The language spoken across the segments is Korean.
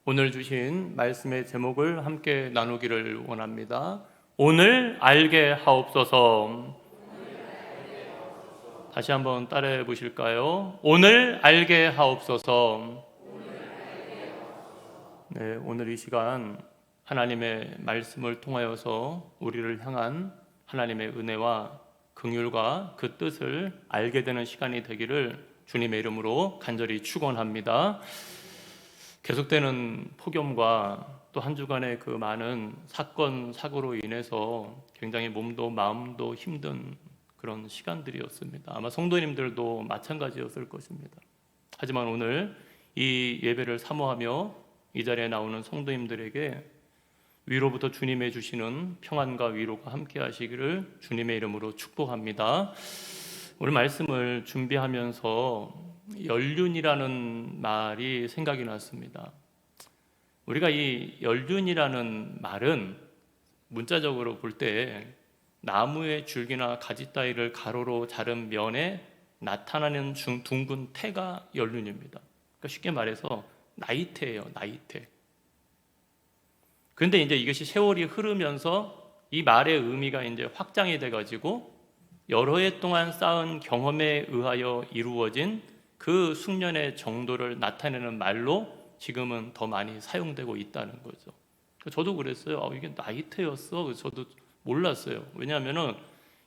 오늘 주신 말씀의 제목을 함께 나누기를 원합니다. 오늘 알게 하옵소서. 다시 한번 따라해 보실까요? 오늘 알게 하옵소서. 네, 오늘 이 시간 하나님의 말씀을 통하여서 우리를 향한 하나님의 은혜와 긍휼과 그 뜻을 알게 되는 시간이 되기를 주님의 이름으로 간절히 축원합니다. 계속되는 폭염과 또 한 주간의 그 많은 사건, 사고로 인해서 굉장히 몸도 마음도 힘든 그런 시간들이었습니다. 아마 성도님들도 마찬가지였을 것입니다. 하지만 오늘 이 예배를 사모하며 이 자리에 나오는 성도님들에게 위로부터 주님의 주시는 평안과 위로가 함께 하시기를 주님의 이름으로 축복합니다. 오늘 말씀을 준비하면서 연륜이라는 말이 생각이 났습니다. 우리가 이 연륜이라는 말은 문자적으로 볼 때 나무의 줄기나 가지 따위를 가로로 자른 면에 나타나는 둥근 태가 연륜입니다. 그러니까 쉽게 말해서 나이테예요, 나이테. 그런데 이제 이것이 세월이 흐르면서 이 말의 의미가 이제 확장이 돼가지고 여러 해 동안 쌓은 경험에 의하여 이루어진 그 숙련의 정도를 나타내는 말로 지금은 더 많이 사용되고 있다는 거죠. 저도 그랬어요. 이게 나이테였어. 그래서 저도 몰랐어요. 왜냐하면은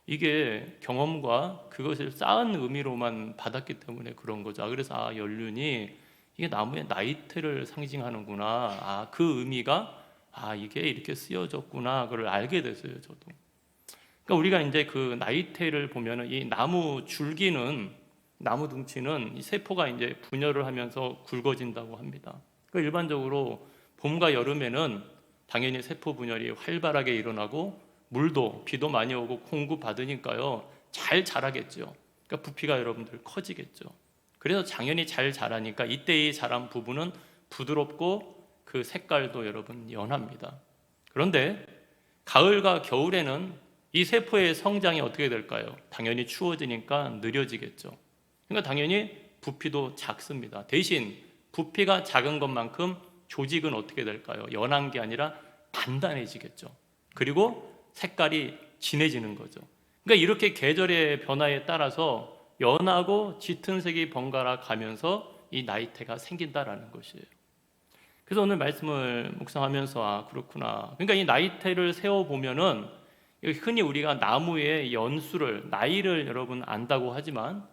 이게 경험과 그것을 쌓은 의미로만 받았기 때문에 그런 거죠. 그래서 연륜이 이게 나무의 나이테를 상징하는구나. 그 의미가 이게 이렇게 쓰여졌구나. 그걸 알게 됐어요. 저도. 그러니까 우리가 이제 그 나이테를 보면은 이 나무 줄기는 나무 둥치는 이 세포가 이제 분열을 하면서 굵어진다고 합니다. 그러니까 일반적으로 봄과 여름에는 당연히 세포 분열이 활발하게 일어나고 물도 비도 많이 오고 공급받으니까요 잘 자라겠죠. 그러니까 부피가 여러분들 커지겠죠. 그래서 당연히 잘 자라니까 이때의 자란 부분은 부드럽고 그 색깔도 여러분 연합니다. 그런데 가을과 겨울에는 이 세포의 성장이 어떻게 될까요? 당연히 추워지니까 느려지겠죠. 그러니까 당연히 부피도 작습니다. 대신 부피가 작은 것만큼 조직은 어떻게 될까요? 연한 게 아니라 단단해지겠죠. 그리고 색깔이 진해지는 거죠. 그러니까 이렇게 계절의 변화에 따라서 연하고 짙은 색이 번갈아 가면서 이 나이테가 생긴다라는 것이에요. 그래서 오늘 말씀을 묵상하면서 그렇구나. 그러니까 이 나이테를 세워보면은 흔히 우리가 나무의 연수를, 나이를 여러분 안다고 하지만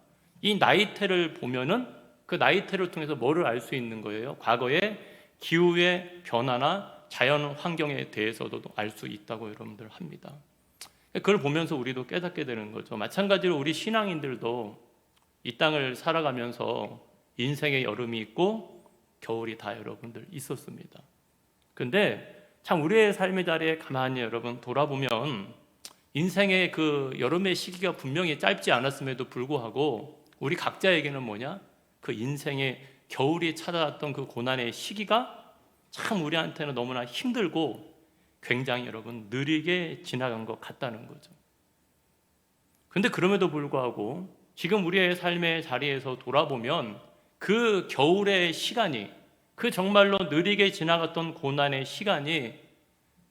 이 나이테를 보면은 그 나이테를 통해서 뭐를 알 수 있는 거예요? 과거의 기후의 변화나 자연 환경에 대해서도 알 수 있다고 여러분들 합니다. 그걸 보면서 우리도 깨닫게 되는 거죠. 마찬가지로 우리 신앙인들도 이 땅을 살아가면서 인생의 여름이 있고 겨울이 다 여러분들 있었습니다. 근데 참 우리의 삶의 자리에 가만히 여러분 돌아보면 인생의 그 여름의 시기가 분명히 짧지 않았음에도 불구하고 우리 각자에게는 뭐냐? 그 인생의 겨울이 찾아왔던 그 고난의 시기가 참 우리한테는 너무나 힘들고 굉장히 여러분 느리게 지나간 것 같다는 거죠. 근데 그럼에도 불구하고 지금 우리의 삶의 자리에서 돌아보면 그 겨울의 시간이 그 정말로 느리게 지나갔던 고난의 시간이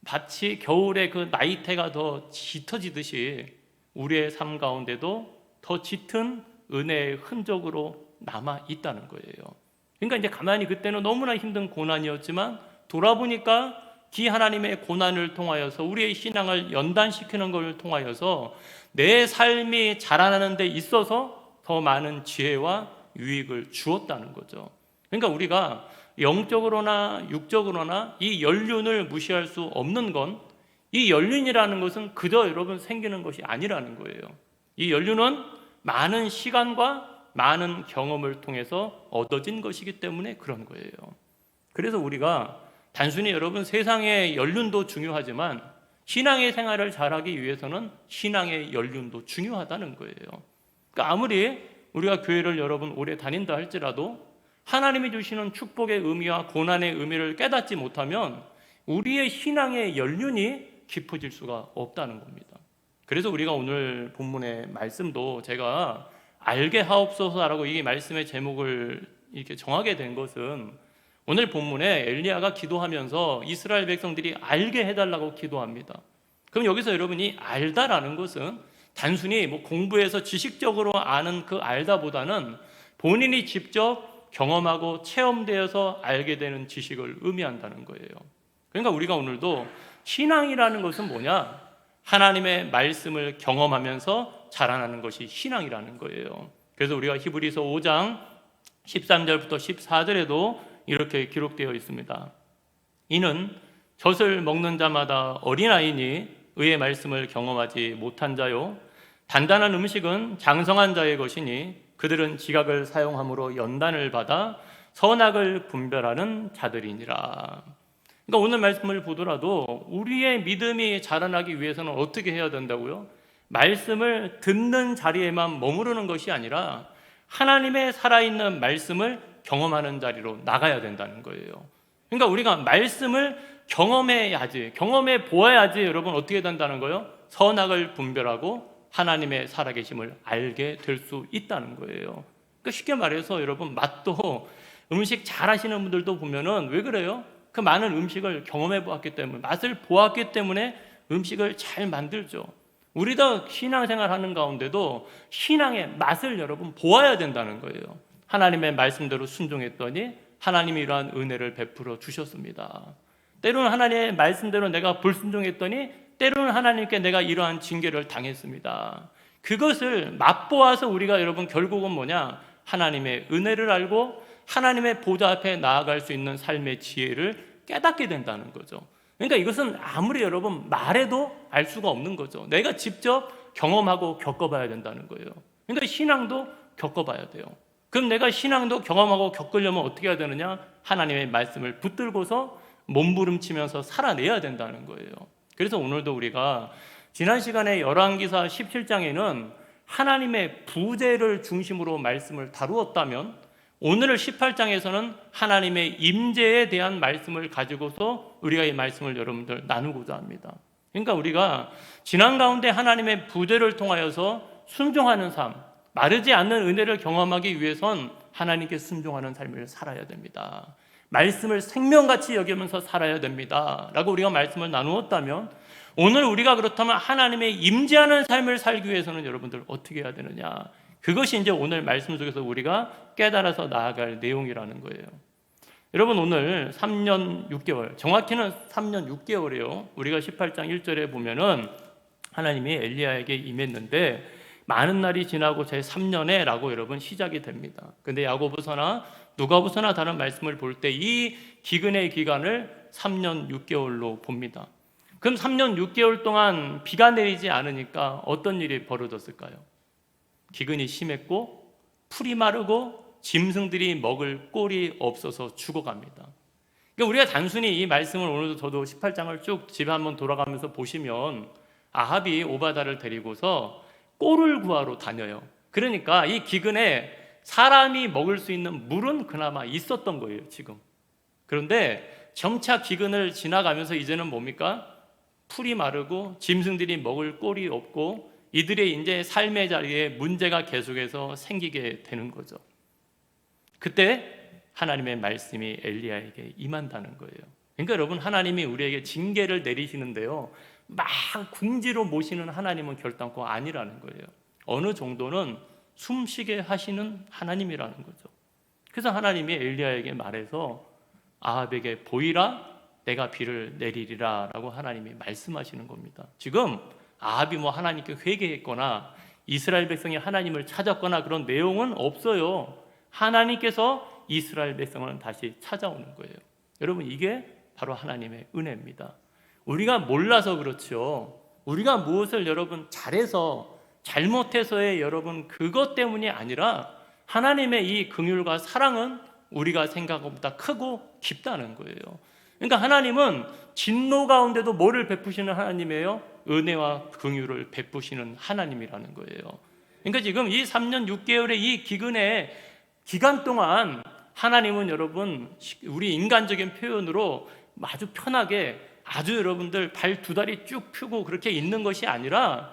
마치 겨울의 그 나이테가 더 짙어지듯이 우리의 삶 가운데도 더 짙은 은혜의 흔적으로 남아 있다는 거예요. 그러니까 이제 가만히 그때는 너무나 힘든 고난이었지만 돌아보니까 기 하나님의 고난을 통하여서 우리의 신앙을 연단시키는 것을 통하여서 내 삶이 자라나는 데 있어서 더 많은 지혜와 유익을 주었다는 거죠. 그러니까 우리가 영적으로나 육적으로나 이 연륜을 무시할 수 없는 건 이 연륜이라는 것은 그저 여러분 생기는 것이 아니라는 거예요. 이 연륜은 많은 시간과 많은 경험을 통해서 얻어진 것이기 때문에 그런 거예요. 그래서 우리가 단순히 여러분 세상의 연륜도 중요하지만 신앙의 생활을 잘하기 위해서는 신앙의 연륜도 중요하다는 거예요. 그러니까 아무리 우리가 교회를 여러분 오래 다닌다 할지라도 하나님이 주시는 축복의 의미와 고난의 의미를 깨닫지 못하면 우리의 신앙의 연륜이 깊어질 수가 없다는 겁니다. 그래서 우리가 오늘 본문의 말씀도 제가 알게 하옵소서라고 이 말씀의 제목을 이렇게 정하게 된 것은 오늘 본문에 엘리야가 기도하면서 이스라엘 백성들이 알게 해달라고 기도합니다. 그럼 여기서 여러분이 알다라는 것은 단순히 공부해서 지식적으로 아는 그 알다보다는 본인이 직접 경험하고 체험되어서 알게 되는 지식을 의미한다는 거예요. 그러니까 우리가 오늘도 신앙이라는 것은 뭐냐? 하나님의 말씀을 경험하면서 자라나는 것이 신앙이라는 거예요. 그래서 우리가 히브리서 5장 13절부터 14절에도 이렇게 기록되어 있습니다. 이는 젖을 먹는 자마다 어린아이니 의의 말씀을 경험하지 못한 자요, 단단한 음식은 장성한 자의 것이니 그들은 지각을 사용함으로 연단을 받아 선악을 분별하는 자들이니라. 그러니까 오늘 말씀을 보더라도 우리의 믿음이 자라나기 위해서는 어떻게 해야 된다고요? 말씀을 듣는 자리에만 머무르는 것이 아니라 하나님의 살아있는 말씀을 경험하는 자리로 나가야 된다는 거예요. 그러니까 우리가 말씀을 경험해야지, 경험해 보아야지 여러분 어떻게 된다는 거예요? 선악을 분별하고 하나님의 살아계심을 알게 될 수 있다는 거예요. 그러니까 쉽게 말해서 여러분 맛도 음식 잘 하시는 분들도 보면은 왜 그래요? 그 많은 음식을 경험해 보았기 때문에, 맛을 보았기 때문에 음식을 잘 만들죠. 우리도 신앙생활 하는 가운데도 신앙의 맛을 여러분 보아야 된다는 거예요. 하나님의 말씀대로 순종했더니 하나님이 이러한 은혜를 베풀어 주셨습니다. 때로는 하나님의 말씀대로 내가 불순종했더니 때로는 하나님께 내가 이러한 징계를 당했습니다. 그것을 맛보아서 우리가 여러분 결국은 뭐냐? 하나님의 은혜를 알고 하나님의 보좌 앞에 나아갈 수 있는 삶의 지혜를 깨닫게 된다는 거죠. 그러니까 이것은 아무리 여러분 말해도 알 수가 없는 거죠. 내가 직접 경험하고 겪어봐야 된다는 거예요. 그러니까 신앙도 겪어봐야 돼요. 그럼 내가 신앙도 경험하고 겪으려면 어떻게 해야 되느냐? 하나님의 말씀을 붙들고서 몸부림치면서 살아내야 된다는 거예요. 그래서 오늘도 우리가 지난 시간에 열왕기사 17장에는 하나님의 부재를 중심으로 말씀을 다루었다면 오늘 18장에서는 하나님의 임재에 대한 말씀을 가지고서 우리가 이 말씀을 여러분들 나누고자 합니다. 그러니까 우리가 지난 가운데 하나님의 부재를 통하여서 순종하는 삶, 마르지 않는 은혜를 경험하기 위해선 하나님께 순종하는 삶을 살아야 됩니다. 말씀을 생명같이 여기면서 살아야 됩니다 라고 우리가 말씀을 나누었다면 오늘 우리가 그렇다면 하나님의 임재하는 삶을 살기 위해서는 여러분들 어떻게 해야 되느냐, 그것이 이제 오늘 말씀 속에서 우리가 깨달아서 나아갈 내용이라는 거예요. 여러분 오늘 3년 6개월, 정확히는 3년 6개월이에요. 우리가 18장 1절에 보면은 하나님이 엘리야에게 임했는데 많은 날이 지나고 제 3년에 라고 여러분 시작이 됩니다. 근데 야고보서나 누가보서나 다른 말씀을 볼 때 이 기근의 기간을 3년 6개월로 봅니다. 그럼 3년 6개월 동안 비가 내리지 않으니까 어떤 일이 벌어졌을까요? 기근이 심했고 풀이 마르고 짐승들이 먹을 꼴이 없어서 죽어갑니다. 그러니까 우리가 단순히 이 말씀을 오늘도 저도 18장을 쭉 집에 한번 돌아가면서 보시면 아합이 오바다를 데리고서 꼴을 구하러 다녀요. 그러니까 이 기근에 사람이 먹을 수 있는 물은 그나마 있었던 거예요, 지금. 그런데 점차 기근을 지나가면서 이제는 뭡니까? 풀이 마르고 짐승들이 먹을 꼴이 없고 이들의 이제 삶의 자리에 문제가 계속해서 생기게 되는 거죠. 그때 하나님의 말씀이 엘리야에게 임한다는 거예요. 그러니까 여러분 하나님이 우리에게 징계를 내리시는데요, 막 궁지로 모시는 하나님은 결단코 아니라는 거예요. 어느 정도는 숨쉬게 하시는 하나님이라는 거죠. 그래서 하나님이 엘리야에게 말해서 아합에게 보이라, 내가 비를 내리리라 라고 하나님이 말씀하시는 겁니다. 지금 아합이 하나님께 회개했거나 이스라엘 백성이 하나님을 찾았거나 그런 내용은 없어요. 하나님께서 이스라엘 백성을 다시 찾아오는 거예요. 여러분 이게 바로 하나님의 은혜입니다. 우리가 몰라서 그렇죠. 우리가 무엇을 여러분 잘해서 잘못해서의 여러분 그것 때문이 아니라 하나님의 이 긍휼과 사랑은 우리가 생각한 것보다 크고 깊다는 거예요. 그러니까 하나님은 진노 가운데도 뭐를 베푸시는 하나님이에요? 은혜와 긍휼을 베푸시는 하나님이라는 거예요. 그러니까 지금 이 3년 6개월의 이 기근의 기간 동안 하나님은 여러분 우리 인간적인 표현으로 아주 편하게 아주 여러분들 발 두 다리 쭉 펴고 그렇게 있는 것이 아니라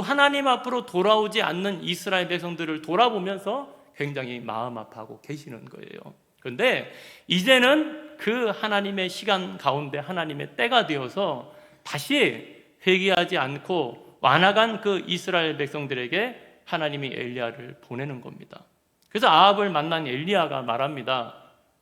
하나님 앞으로 돌아오지 않는 이스라엘 백성들을 돌아보면서 굉장히 마음 아파하고 계시는 거예요. 그런데 이제는 그 하나님의 시간 가운데 하나님의 때가 되어서 다시 회개하지 않고 완악한 그 이스라엘 백성들에게 하나님이 엘리야를 보내는 겁니다. 그래서 아합을 만난 엘리야가 말합니다.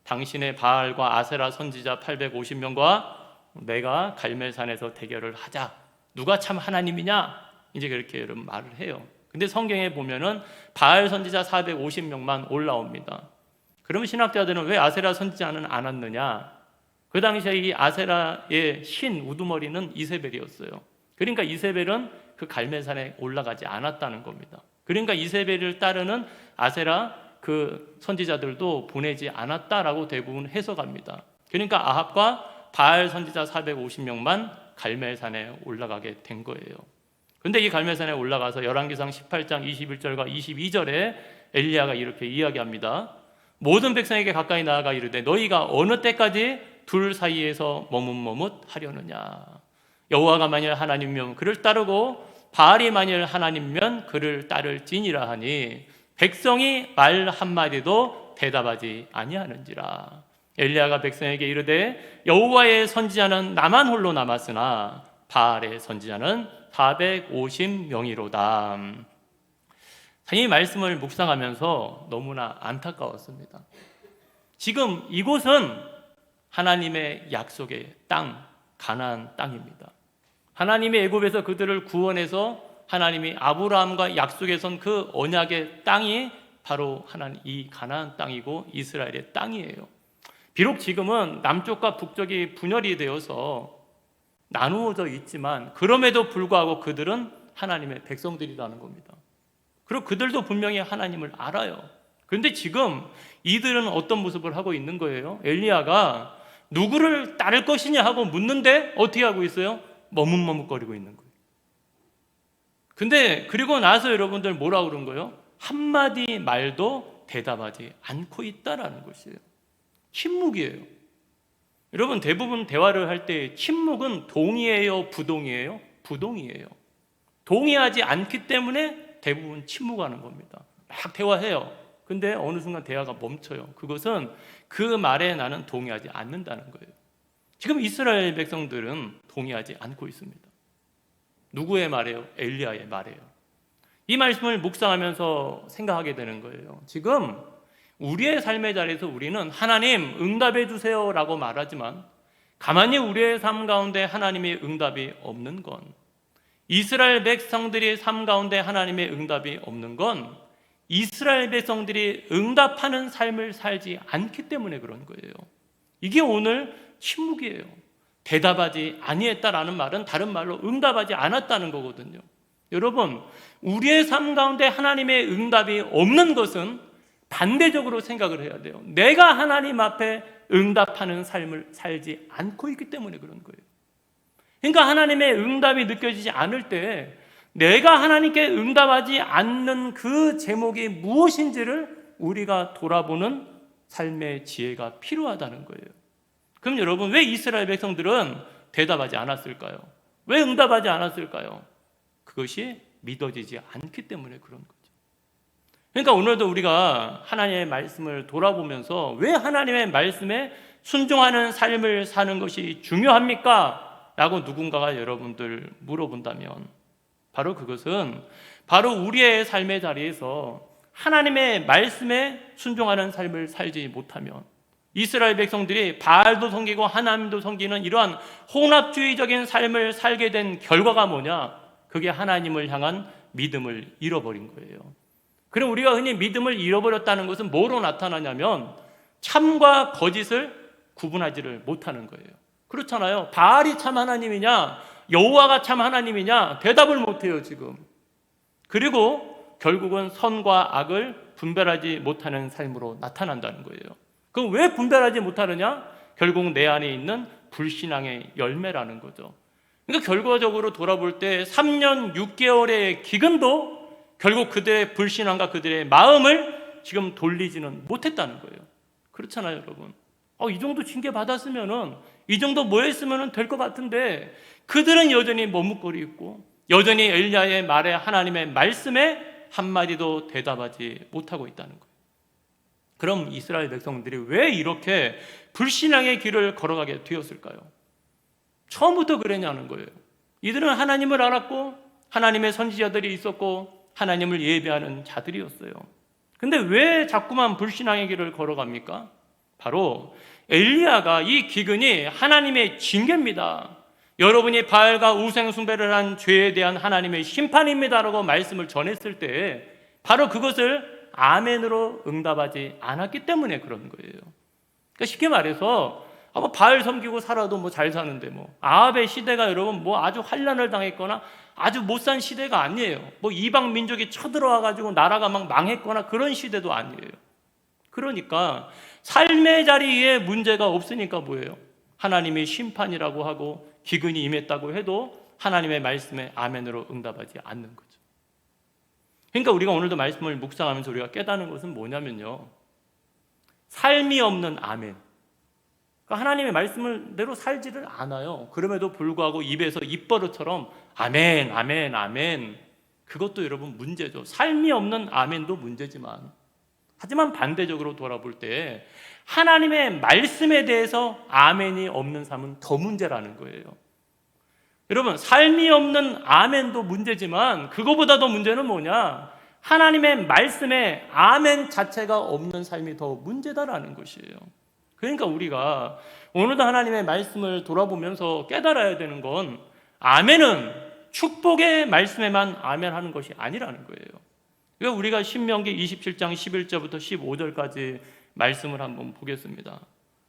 당신의 바알과 아세라 선지자 850명과 내가 갈멜산에서 대결을 하자. 누가 참 하나님이냐? 이제 그렇게 여러분 말을 해요. 근데 성경에 보면은 바알 선지자 450명만 올라옵니다. 그러면 신학자들은 왜 아세라 선지자는 안 왔느냐? 그 당시에 이 아세라의 신 우두머리는 이세벨이었어요. 그러니까 이세벨은 그 갈멜산에 올라가지 않았다는 겁니다. 그러니까 이세벨을 따르는 아세라 그 선지자들도 보내지 않았다라고 대부분 해석합니다. 그러니까 아합과 바알 선지자 450명만 갈멜산에 올라가게 된 거예요. 그런데 이 갈멜산에 올라가서 열왕기상 18장 21절과 22절에 엘리야가 이렇게 이야기합니다. 모든 백성에게 가까이 나아가 이르되 너희가 어느 때까지 둘 사이에서 머뭇머뭇하려느냐. 여호와가 만일 하나님이면 그를 따르고 바알이 만일 하나님이면 그를 따를지니라 하니 백성이 말 한마디도 대답하지 아니하는지라. 엘리야가 백성에게 이르되 여호와의 선지자는 나만 홀로 남았으나 바알의 선지자는 450명이로다. 이 말씀을 묵상하면서 너무나 안타까웠습니다. 지금 이곳은 하나님의 약속의 땅, 가나안 땅입니다. 하나님이 애굽에서 그들을 구원해서 하나님이 아브라함과 약속에 선 그 언약의 땅이 바로 하나님 이 가나안 땅이고 이스라엘의 땅이에요. 비록 지금은 남쪽과 북쪽이 분열이 되어서 나누어져 있지만 그럼에도 불구하고 그들은 하나님의 백성들이라는 겁니다. 그리고 그들도 분명히 하나님을 알아요. 그런데 지금 이들은 어떤 모습을 하고 있는 거예요? 엘리야가 누구를 따를 것이냐 하고 묻는데 어떻게 하고 있어요? 머뭇머뭇거리고 있는 거예요. 근데 그리고 나서 여러분들 뭐라고 그런 거예요? 한마디 말도 대답하지 않고 있다라는 것이에요. 침묵이에요. 여러분 대부분 대화를 할 때 침묵은 동의예요, 부동의예요? 부동의예요. 동의하지 않기 때문에 대부분 침묵하는 겁니다. 막 대화해요. 근데 어느 순간 대화가 멈춰요. 그것은 그 말에 나는 동의하지 않는다는 거예요. 지금 이스라엘 백성들은 동의하지 않고 있습니다. 누구의 말이에요? 엘리야의 말이에요. 이 말씀을 묵상하면서 생각하게 되는 거예요. 지금 우리의 삶의 자리에서 우리는 하나님 응답해 주세요 라고 말하지만 가만히 우리의 삶 가운데 하나님의 응답이 없는 건, 이스라엘 백성들의 삶 가운데 하나님의 응답이 없는 건 이스라엘 백성들이 응답하는 삶을 살지 않기 때문에 그런 거예요. 이게 오늘 침묵이에요. 대답하지 아니했다라는 말은 다른 말로 응답하지 않았다는 거거든요. 여러분, 우리의 삶 가운데 하나님의 응답이 없는 것은 반대적으로 생각을 해야 돼요. 내가 하나님 앞에 응답하는 삶을 살지 않고 있기 때문에 그런 거예요. 그러니까 하나님의 응답이 느껴지지 않을 때 내가 하나님께 응답하지 않는 그 제목이 무엇인지를 우리가 돌아보는 삶의 지혜가 필요하다는 거예요. 그럼 여러분, 왜 이스라엘 백성들은 대답하지 않았을까요? 왜 응답하지 않았을까요? 그것이 믿어지지 않기 때문에 그런 거죠. 그러니까 오늘도 우리가 하나님의 말씀을 돌아보면서 왜 하나님의 말씀에 순종하는 삶을 사는 것이 중요합니까? 라고 누군가가 여러분들 물어본다면 바로 그것은 바로 우리의 삶의 자리에서 하나님의 말씀에 순종하는 삶을 살지 못하면 이스라엘 백성들이 바알도 섬기고 하나님도 섬기는 이러한 혼합주의적인 삶을 살게 된 결과가 뭐냐? 그게 하나님을 향한 믿음을 잃어버린 거예요. 그럼 우리가 흔히 믿음을 잃어버렸다는 것은 뭐로 나타나냐면 참과 거짓을 구분하지를 못하는 거예요. 그렇잖아요. 바알이 참 하나님이냐 여호와가 참 하나님이냐 대답을 못해요 지금. 그리고 결국은 선과 악을 분별하지 못하는 삶으로 나타난다는 거예요. 그럼 왜 분별하지 못하느냐? 결국 내 안에 있는 불신앙의 열매라는 거죠. 그러니까 결과적으로 돌아볼 때 3년 6개월의 기근도 결국 그들의 불신앙과 그들의 마음을 지금 돌리지는 못했다는 거예요. 그렇잖아요 여러분. 이 정도 징계 받았으면은 이 정도 뭐 했으면 될 것 같은데 그들은 여전히 머뭇거리고 있고 여전히 엘리야의 말에 하나님의 말씀에 한마디도 대답하지 못하고 있다는 거예요. 그럼 이스라엘 백성들이 왜 이렇게 불신앙의 길을 걸어가게 되었을까요? 처음부터 그랬냐는 거예요. 이들은 하나님을 알았고 하나님의 선지자들이 있었고 하나님을 예배하는 자들이었어요. 근데 왜 자꾸만 불신앙의 길을 걸어갑니까? 바로 엘리야가 이 기근이 하나님의 징계입니다. 여러분이 바알과 우상 숭배를 한 죄에 대한 하나님의 심판입니다라고 말씀을 전했을 때 바로 그것을 아멘으로 응답하지 않았기 때문에 그런 거예요. 그러니까 쉽게 말해서 바알 섬기고 살아도 잘 사는데 아합의 시대가 여러분 아주 환난을 당했거나 아주 못 산 시대가 아니에요. 이방 민족이 쳐들어와 가지고 나라가 막 망했거나 그런 시대도 아니에요. 그러니까 삶의 자리에 문제가 없으니까 뭐예요? 하나님이 심판이라고 하고 기근이 임했다고 해도 하나님의 말씀에 아멘으로 응답하지 않는 거죠. 그러니까 우리가 오늘도 말씀을 묵상하면서 우리가 깨닫는 것은 뭐냐면요, 삶이 없는 아멘. 그러니까 하나님의 말씀대로 살지를 않아요. 그럼에도 불구하고 입에서 입버릇처럼 아멘, 아멘, 아멘. 그것도 여러분 문제죠. 삶이 없는 아멘도 문제지만, 하지만 반대적으로 돌아볼 때 하나님의 말씀에 대해서 아멘이 없는 삶은 더 문제라는 거예요. 여러분, 삶이 없는 아멘도 문제지만 그거보다 더 문제는 뭐냐? 하나님의 말씀에 아멘 자체가 없는 삶이 더 문제다라는 것이에요. 그러니까 우리가 오늘도 하나님의 말씀을 돌아보면서 깨달아야 되는 건 아멘은 축복의 말씀에만 아멘하는 것이 아니라는 거예요. 그러니까 우리가 신명기 27장 11절부터 15절까지 말씀을 한번 보겠습니다.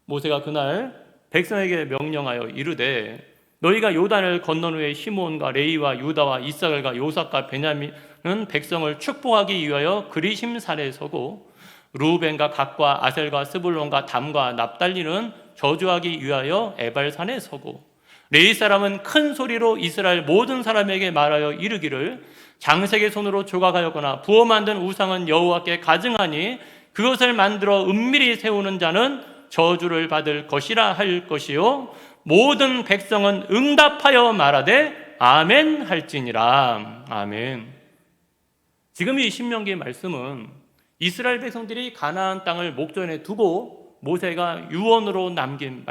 모세가 그날 백성에게 명령하여 이르되 너희가 요단을 건넌 후에 시므온과 레위와 유다와 이사갈과 요삭과 베냐민은 백성을 축복하기 위하여 그리심 산에 서고 루벤과 갓과 아셀과 스불론과 담과 납달리는 저주하기 위하여 에발산에 서고 레위 사람은 큰 소리로 이스라엘 모든 사람에게 말하여 이르기를 장색의 손으로 조각하였거나 부어 만든 우상은 여호와께 가증하니 그것을 만들어 은밀히 세우는 자는 저주를 받을 것이라 할 것이요 모든 백성은 응답하여 말하되 아멘 할지니라. 아멘. 지금 이 신명기의 말씀은 이스라엘 백성들이 가나안 땅을 목전에 두고 모세가 유언으로 남긴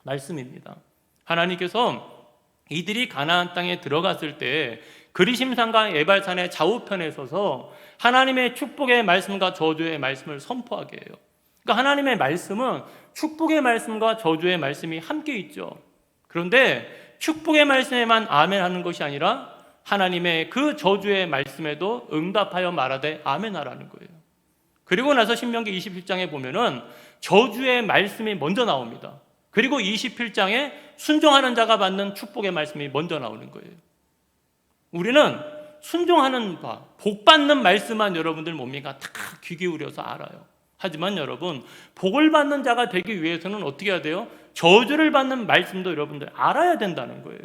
말씀입니다. 하나님께서 이들이 가나안 땅에 들어갔을 때 그리심산과 에발산의 좌우편에 서서 하나님의 축복의 말씀과 저주의 말씀을 선포하게 해요. 그러니까 하나님의 말씀은 축복의 말씀과 저주의 말씀이 함께 있죠. 그런데 축복의 말씀에만 아멘하는 것이 아니라 하나님의 그 저주의 말씀에도 응답하여 말하되 아멘하라는 거예요. 그리고 나서 신명기 27장에 보면은 저주의 말씀이 먼저 나옵니다. 그리고 27장에 순종하는 자가 받는 축복의 말씀이 먼저 나오는 거예요. 우리는 순종하는 바, 복 받는 말씀만 여러분들 뭡니까? 다 귀 기울여서 알아요. 하지만 여러분, 복을 받는 자가 되기 위해서는 어떻게 해야 돼요? 저주를 받는 말씀도 여러분들 알아야 된다는 거예요.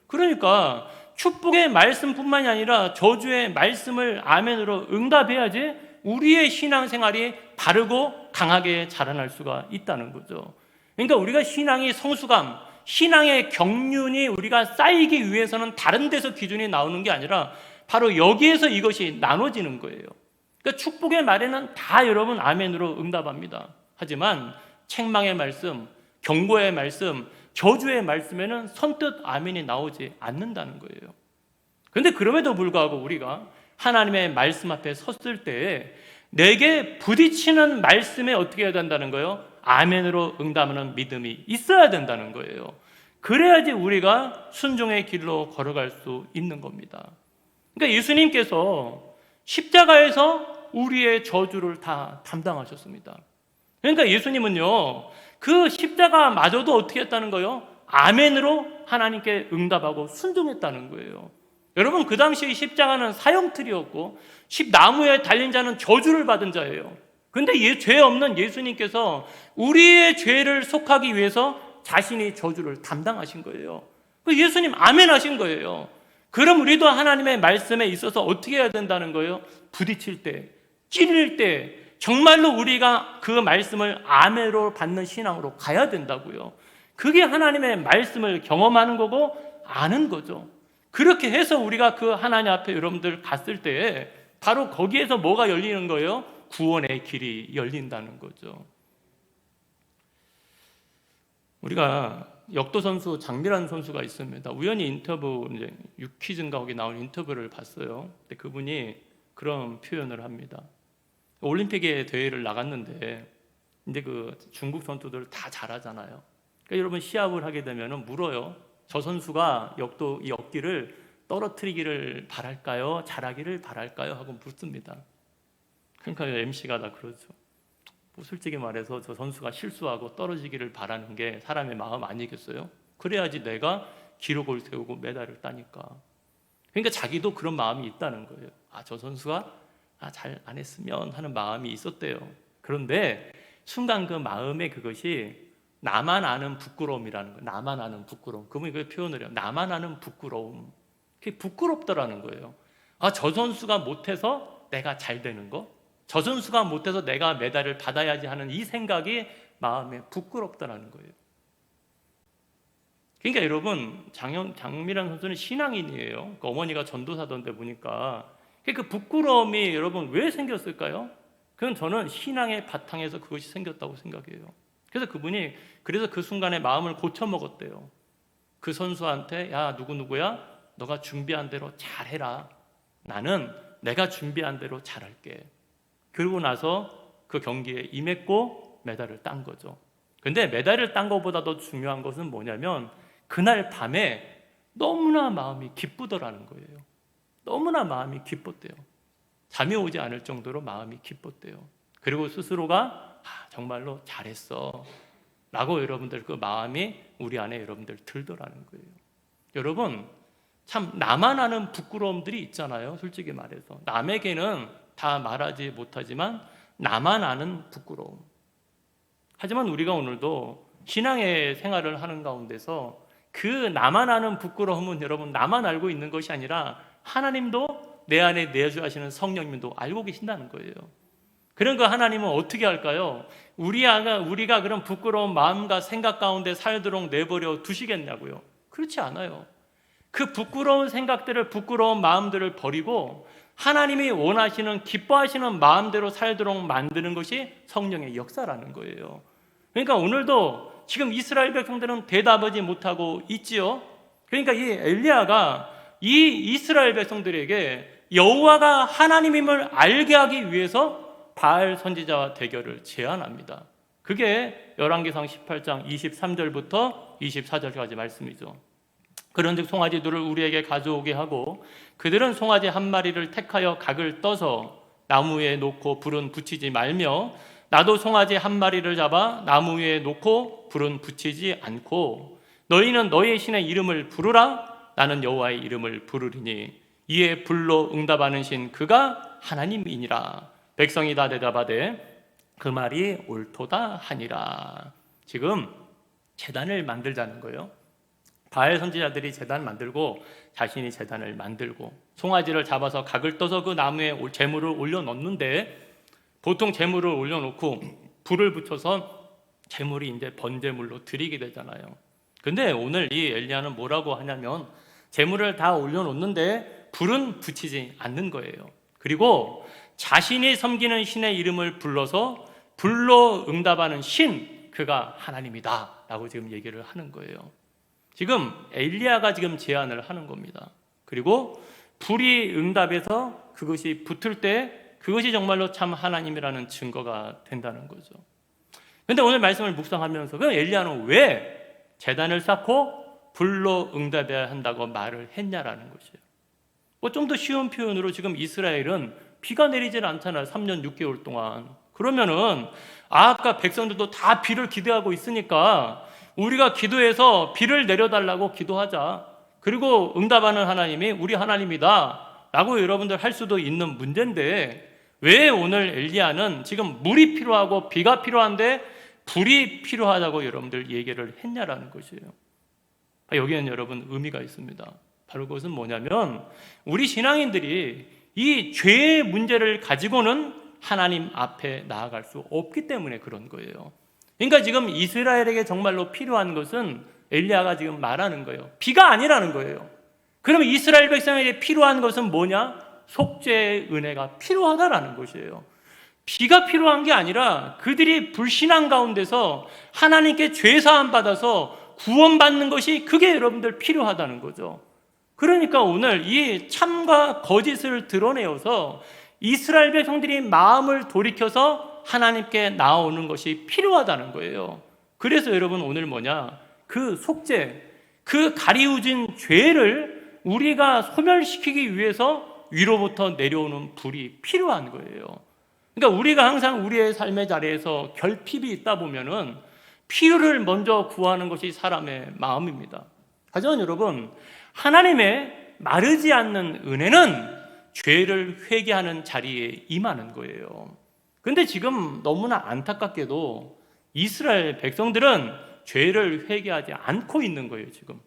그러니까 축복의 말씀뿐만이 아니라 저주의 말씀을 아멘으로 응답해야지 우리의 신앙생활이 바르고 강하게 자라날 수가 있다는 거죠. 그러니까 우리가 신앙이 성숙함, 신앙의 경륜이 우리가 쌓이기 위해서는 다른 데서 기준이 나오는 게 아니라 바로 여기에서 이것이 나눠지는 거예요. 그러니까 축복의 말에는 다 여러분 아멘으로 응답합니다. 하지만 책망의 말씀, 경고의 말씀, 저주의 말씀에는 선뜻 아멘이 나오지 않는다는 거예요. 그런데 그럼에도 불구하고 우리가 하나님의 말씀 앞에 섰을 때 내게 부딪히는 말씀에 어떻게 해야 된다는 거예요? 아멘으로 응답하는 믿음이 있어야 된다는 거예요. 그래야지 우리가 순종의 길로 걸어갈 수 있는 겁니다. 그러니까 예수님께서 십자가에서 우리의 저주를 다 담당하셨습니다. 그러니까 예수님은요, 그 십자가마저도 어떻게 했다는 거예요? 아멘으로 하나님께 응답하고 순종했다는 거예요. 여러분, 그 당시 십자가는 사형틀이었고 십나무에 달린 자는 저주를 받은 자예요. 그런데 죄 없는 예수님께서 우리의 죄를 속하기 위해서 자신이 저주를 담당하신 거예요. 예수님 아멘 하신 거예요. 그럼 우리도 하나님의 말씀에 있어서 어떻게 해야 된다는 거예요? 부딪힐 때, 찔릴 때 정말로 우리가 그 말씀을 아멘으로 받는 신앙으로 가야 된다고요. 그게 하나님의 말씀을 경험하는 거고 아는 거죠. 그렇게 해서 우리가 그 하나님 앞에 여러분들 갔을 때 바로 거기에서 뭐가 열리는 거예요? 구원의 길이 열린다는 거죠. 우리가 역도 선수 장미란 선수가 있습니다. 우연히 인터뷰, 이제 유퀴즈인가 거기 나온 인터뷰를 봤어요. 근데 그분이 그런 표현을 합니다. 올림픽에 대회를 나갔는데 이제 그 중국 선수들 다 잘하잖아요. 그러니까 여러분 시합을 하게 되면 물어요. 저 선수가 역도 이 역기를 떨어뜨리기를 바랄까요? 잘하기를 바랄까요? 하고 묻습니다. 그러니까 MC가 다 그러죠. 뭐 솔직히 말해서 저 선수가 실수하고 떨어지기를 바라는 게 사람의 마음 아니겠어요? 그래야지 내가 기록을 세우고 메달을 따니까. 그러니까 자기도 그런 마음이 있다는 거예요. 저 선수가 잘 안 했으면 하는 마음이 있었대요. 그런데 순간 그 마음에 그것이 나만 아는 부끄러움이라는 거예요. 나만 아는 부끄러움. 그분이 그 표현을 해요. 나만 아는 부끄러움. 그게 부끄럽더라는 거예요. 저 선수가 못해서 내가 잘 되는 거? 저 선수가 못해서 내가 메달을 받아야지 하는 이 생각이 마음에 부끄럽다는 거예요. 그러니까 여러분, 장미란 선수는 신앙인이에요. 그 어머니가 전도사던데 보니까 그 부끄러움이 여러분 왜 생겼을까요? 그건 저는 신앙의 바탕에서 그것이 생겼다고 생각해요. 그래서 그분이 그 순간에 마음을 고쳐 먹었대요. 그 선수한테 야 누구누구야 너가 준비한 대로 잘해라. 나는 내가 준비한 대로 잘할게. 그러고 나서 그 경기에 임했고 메달을 딴 거죠. 근데 메달을 딴 것보다 더 중요한 것은 뭐냐면 그날 밤에 너무나 마음이 기쁘더라는 거예요. 너무나 마음이 기뻤대요. 잠이 오지 않을 정도로 마음이 기뻤대요. 그리고 스스로가 정말로 잘했어 라고 여러분들 그 마음이 우리 안에 여러분들 들더라는 거예요. 여러분 참 나만 아는 부끄러움들이 있잖아요. 솔직히 말해서 남에게는 다 말하지 못하지만 나만 아는 부끄러움. 하지만 우리가 오늘도 신앙의 생활을 하는 가운데서 그 나만 아는 부끄러움은 여러분 나만 알고 있는 것이 아니라 하나님도 내 안에 내주하시는 성령님도 알고 계신다는 거예요. 그런 거 하나님은 어떻게 할까요? 우리가 그런 부끄러운 마음과 생각 가운데 살도록 내버려 두시겠냐고요? 그렇지 않아요. 그 부끄러운 생각들을, 부끄러운 마음들을 버리고 하나님이 원하시는, 기뻐하시는 마음대로 살도록 만드는 것이 성령의 역사라는 거예요. 그러니까 오늘도 지금 이스라엘 백성들은 대답하지 못하고 있지요. 그러니까 이 엘리야가 이 이스라엘 백성들에게 여호와가 하나님임을 알게 하기 위해서 바알 선지자와 대결을 제안합니다. 그게 열왕기상 18장 23절부터 24절까지 말씀이죠. 그런즉 송아지들을 우리에게 가져오게 하고 그들은 송아지 한 마리를 택하여 각을 떠서 나무 위에 놓고 불은 붙이지 말며 나도 송아지 한 마리를 잡아 나무 위에 놓고 불은 붙이지 않고 너희는 너희의 신의 이름을 부르라. 나는 여호와의 이름을 부르리니 이에 불로 응답하는 신 그가 하나님이니라. 백성이 다 대답하되 그 말이 옳도다 하니라. 지금 제단을 만들자는 거예요. 바알 선지자들이 제단 만들고 자신이 제단을 만들고 송아지를 잡아서 각을 떠서 그 나무에 제물을 올려놓는데 보통 제물을 올려놓고 불을 붙여서 제물이 이제 번제물로 드리게 되잖아요. 근데 오늘 이 엘리야는 뭐라고 하냐면 제물을 다 올려놓는데 불은 붙이지 않는 거예요. 그리고 자신이 섬기는 신의 이름을 불러서 불로 응답하는 신 그가 하나님이다 라고 지금 얘기를 하는 거예요. 지금 엘리야가 지금 제안을 하는 겁니다. 그리고 불이 응답해서 그것이 붙을 때 그것이 정말로 참 하나님이라는 증거가 된다는 거죠. 그런데 오늘 말씀을 묵상하면서 그럼 엘리야는 왜 제단을 쌓고 불로 응답해야 한다고 말을 했냐라는 것이에요. 좀 더 쉬운 표현으로 지금 이스라엘은 비가 내리질 않잖아요. 3년 6개월 동안. 그러면은 아까 백성들도 다 비를 기대하고 있으니까 우리가 기도해서 비를 내려달라고 기도하자. 그리고 응답하는 하나님이 우리 하나님이다 라고 여러분들 할 수도 있는 문제인데 왜 오늘 엘리야는 지금 물이 필요하고 비가 필요한데 불이 필요하다고 여러분들 얘기를 했냐라는 것이에요. 여기에는 여러분 의미가 있습니다. 바로 그것은 뭐냐면 우리 신앙인들이 이 죄의 문제를 가지고는 하나님 앞에 나아갈 수 없기 때문에 그런 거예요. 그러니까 지금 이스라엘에게 정말로 필요한 것은 엘리야가 지금 말하는 거예요. 비가 아니라는 거예요. 그러면 이스라엘 백성에게 필요한 것은 뭐냐? 속죄의 은혜가 필요하다라는 것이에요. 비가 필요한 게 아니라 그들이 불신앙 가운데서 하나님께 죄사함 받아서 구원받는 것이 그게 여러분들 필요하다는 거죠. 그러니까 오늘 이 참과 거짓을 드러내어서 이스라엘 백성들이 마음을 돌이켜서 하나님께 나오는 것이 필요하다는 거예요. 그래서 여러분 오늘 그 속죄, 그 가리우진 죄를 우리가 소멸시키기 위해서 위로부터 내려오는 불이 필요한 거예요. 그러니까 우리가 항상 우리의 삶의 자리에서 결핍이 있다 보면은 필요를 먼저 구하는 것이 사람의 마음입니다. 하지만 여러분, 하나님의 마르지 않는 은혜는 죄를 회개하는 자리에 임하는 거예요. 그런데 지금 너무나 안타깝게도 이스라엘 백성들은 죄를 회개하지 않고 있는 거예요. 지금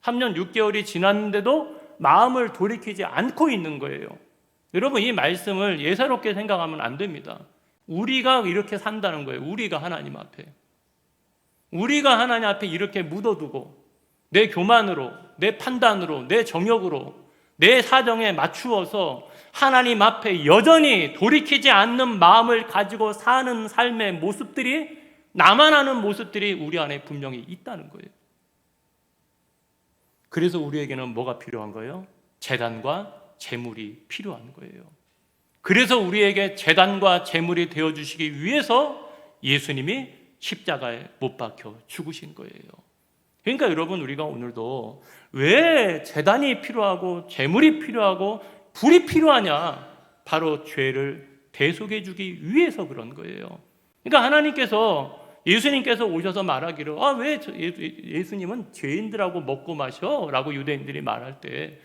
3년 6개월이 지났는데도 마음을 돌이키지 않고 있는 거예요. 여러분, 이 말씀을 예사롭게 생각하면 안 됩니다. 우리가 이렇게 산다는 거예요. 우리가 하나님 앞에 이렇게 묻어두고 내 교만으로, 내 판단으로, 내 정욕으로, 내 사정에 맞추어서 하나님 앞에 여전히 돌이키지 않는 마음을 가지고 사는 삶의 모습들이, 나만 아는 모습들이 우리 안에 분명히 있다는 거예요. 그래서 우리에게는 뭐가 필요한 거예요? 제단과 제물이 필요한 거예요. 그래서 우리에게 제단과 제물이 되어주시기 위해서 예수님이 십자가에 못 박혀 죽으신 거예요. 그러니까 여러분, 우리가 오늘도 왜 제단이 필요하고 제물이 필요하고 불이 필요하냐? 바로 죄를 대속해 주기 위해서 그런 거예요. 그러니까 하나님께서, 예수님께서 오셔서 말하기를 왜 예수님은 죄인들하고 먹고 마셔? 라고 유대인들이 말할 때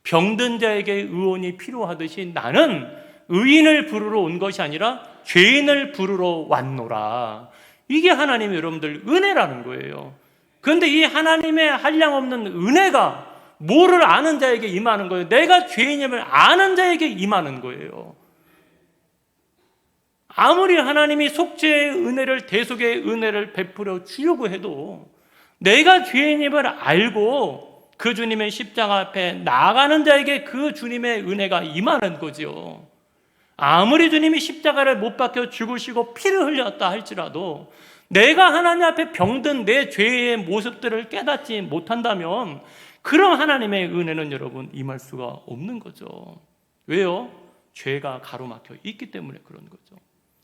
병든 자에게 의원이 필요하듯이 나는 의인을 부르러 온 것이 아니라 죄인을 부르러 왔노라. 이게 하나님의 여러분들 은혜라는 거예요. 그런데 이 하나님의 한량없는 은혜가 뭐를 아는 자에게 임하는 거예요? 내가 죄인임을 아는 자에게 임하는 거예요. 아무리 하나님이 속죄의 은혜를, 대속의 은혜를 베풀어 주려고 해도 내가 죄인임을 알고 그 주님의 십자가 앞에 나아가는 자에게 그 주님의 은혜가 임하는 거죠. 아무리 주님이 십자가를 못 박혀 죽으시고 피를 흘렸다 할지라도 내가 하나님 앞에 병든 내 죄의 모습들을 깨닫지 못한다면 그럼 하나님의 은혜는 여러분 임할 수가 없는 거죠. 왜요? 죄가 가로막혀 있기 때문에 그런 거죠.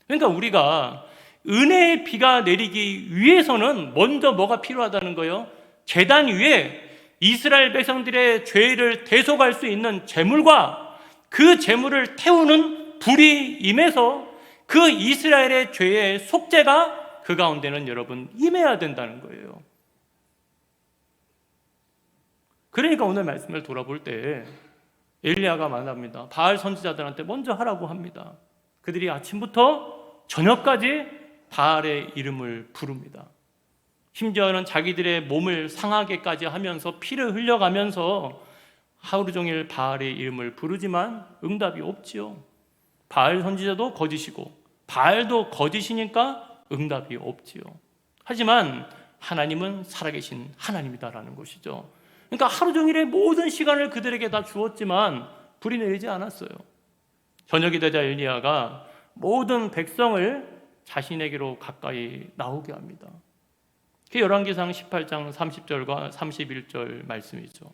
그러니까 우리가 은혜의 비가 내리기 위해서는 먼저 뭐가 필요하다는 거예요? 제단 위에 이스라엘 백성들의 죄를 대속할 수 있는 제물과 그 제물을 태우는 불이 임해서 그 이스라엘의 죄의 속죄가 그 가운데는 여러분 임해야 된다는 거예요. 그러니까 오늘 말씀을 돌아볼 때 엘리야가 말합니다. 바알 선지자들한테 먼저 하라고 합니다. 그들이 아침부터 저녁까지 바알의 이름을 부릅니다. 심지어는 자기들의 몸을 상하게까지 하면서 피를 흘려가면서 하루 종일 바알의 이름을 부르지만 응답이 없지요. 바알 선지자도 거짓이고 바알도 거짓이니까 응답이 없지요. 하지만 하나님은 살아계신 하나님이다라는 것이죠. 그러니까 하루 종일의 모든 시간을 그들에게 다 주었지만 불이 내리지 않았어요. 저녁이 되자 엘리야가 모든 백성을 자신에게로 가까이 나오게 합니다. 그게 열왕기상 18장 30절과 31절 말씀이죠.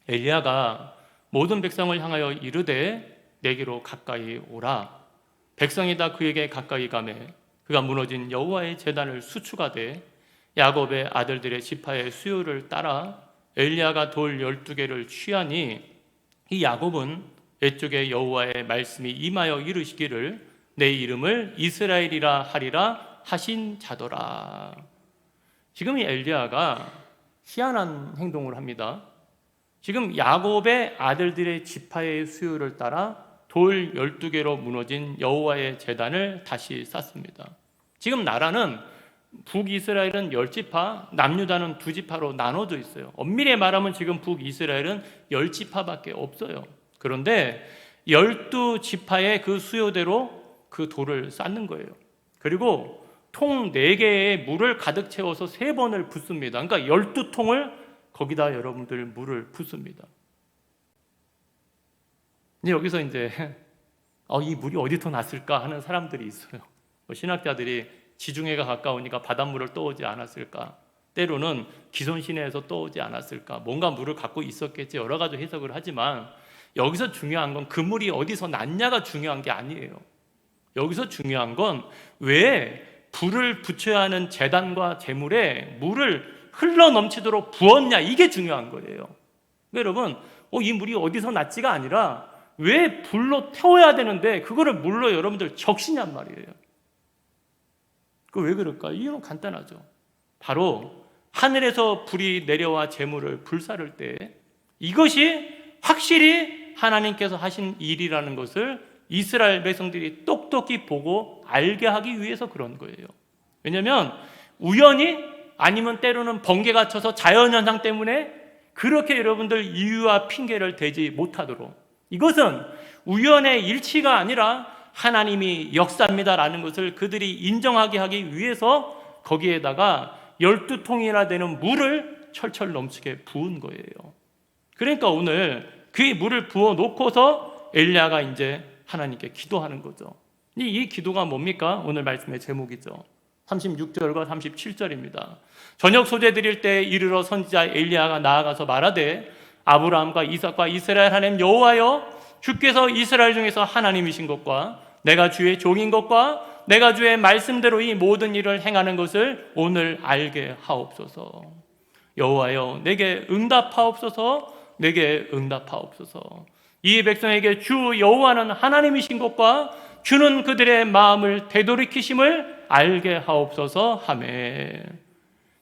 엘리야가 모든 백성을 향하여 이르되 내게로 가까이 오라. 백성이 다 그에게 가까이 가매 그가 무너진 여호와의 제단을 수축하되 야곱의 아들들의 지파의 수요를 따라 엘리야가 돌 12개를 취하니 이 야곱은 옛적에 여호와의 말씀이 임하여 이르시기를 내 이름을 이스라엘이라 하리라 하신 자더라. 지금 이 엘리야가 희한한 행동을 합니다. 지금 야곱의 아들들의 지파의 수요를 따라 돌 12개로 무너진 여호와의 제단을 다시 쌓습니다. 지금 나라는 북이스라엘은 10지파, 남유다는 2지파로 나눠져 있어요. 엄밀히 말하면 지금 북이스라엘은 10지파밖에 없어요. 그런데 12지파의 그 수요대로 그 돌을 쌓는 거예요. 그리고 통 4개의 물을 가득 채워서 3번을 붓습니다. 그러니까 12통을 거기다 여러분들 물을 붓습니다. 여기서 이제 이 물이 어디서 났을까 하는 사람들이 있어요. 신학자들이 지중해가 가까우니까 바닷물을 떠오지 않았을까, 때로는 기손 시내에서 떠오지 않았을까, 뭔가 물을 갖고 있었겠지, 여러 가지 해석을 하지만 여기서 중요한 건 그 물이 어디서 났냐가 중요한 게 아니에요. 여기서 중요한 건 왜 불을 붙여야 하는 제단과 제물에 물을 흘러 넘치도록 부었냐, 이게 중요한 거예요. 여러분, 이 물이 어디서 났지가 아니라 왜 불로 태워야 되는데 그거를 물로 여러분들 적시냔 말이에요. 그 왜 그럴까? 이유는 간단하죠. 바로 하늘에서 불이 내려와 제물을 불사를 때 이것이 확실히 하나님께서 하신 일이라는 것을 이스라엘 백성들이 똑똑히 보고 알게 하기 위해서 그런 거예요. 왜냐하면 우연히, 아니면 때로는 번개가 쳐서 자연현상 때문에 그렇게 여러분들 이유와 핑계를 대지 못하도록, 이것은 우연의 일치가 아니라 하나님이 역사입니다라는 것을 그들이 인정하게 하기 위해서 거기에다가 12통이나 되는 물을 철철 넘치게 부은 거예요. 그러니까 오늘 그 물을 부어 놓고서 엘리야가 이제 하나님께 기도하는 거죠. 이 기도가 뭡니까? 오늘 말씀의 제목이죠. 36절과 37절입니다. 저녁 소재 드릴 때 이르러 선지자 엘리야가 나아가서 말하되 아브라함과 이삭과 이스라엘 하나님 여호와여, 주께서 이스라엘 중에서 하나님이신 것과 내가 주의 종인 것과 내가 주의 말씀대로 이 모든 일을 행하는 것을 오늘 알게 하옵소서. 여호와여, 내게 응답하옵소서. 내게 응답하옵소서. 이 백성에게 주 여호와는 하나님이신 것과 주는 그들의 마음을 되돌이키심을 알게 하옵소서 하매.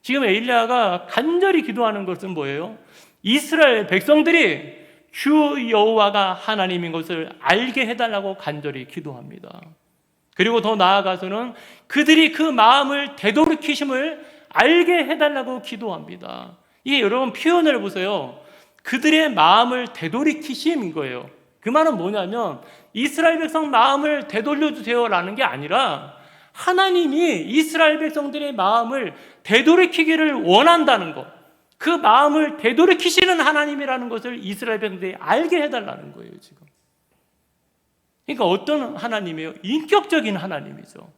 지금 엘리야가 간절히 기도하는 것은 뭐예요? 이스라엘 백성들이 주 여호와가 하나님인 것을 알게 해달라고 간절히 기도합니다. 그리고 더 나아가서는 그들이 그 마음을 되돌이키심을 알게 해달라고 기도합니다. 이게 여러분 표현을 보세요. 그들의 마음을 되돌이키심인 거예요. 그 말은 뭐냐면 이스라엘 백성 마음을 되돌려주세요 라는 게 아니라 하나님이 이스라엘 백성들의 마음을 되돌이키기를 원한다는 것, 그 마음을 되돌이키시는 하나님이라는 것을 이스라엘 백성들이 알게 해달라는 거예요. 지금 그러니까 어떤 하나님이에요? 인격적인 하나님이죠.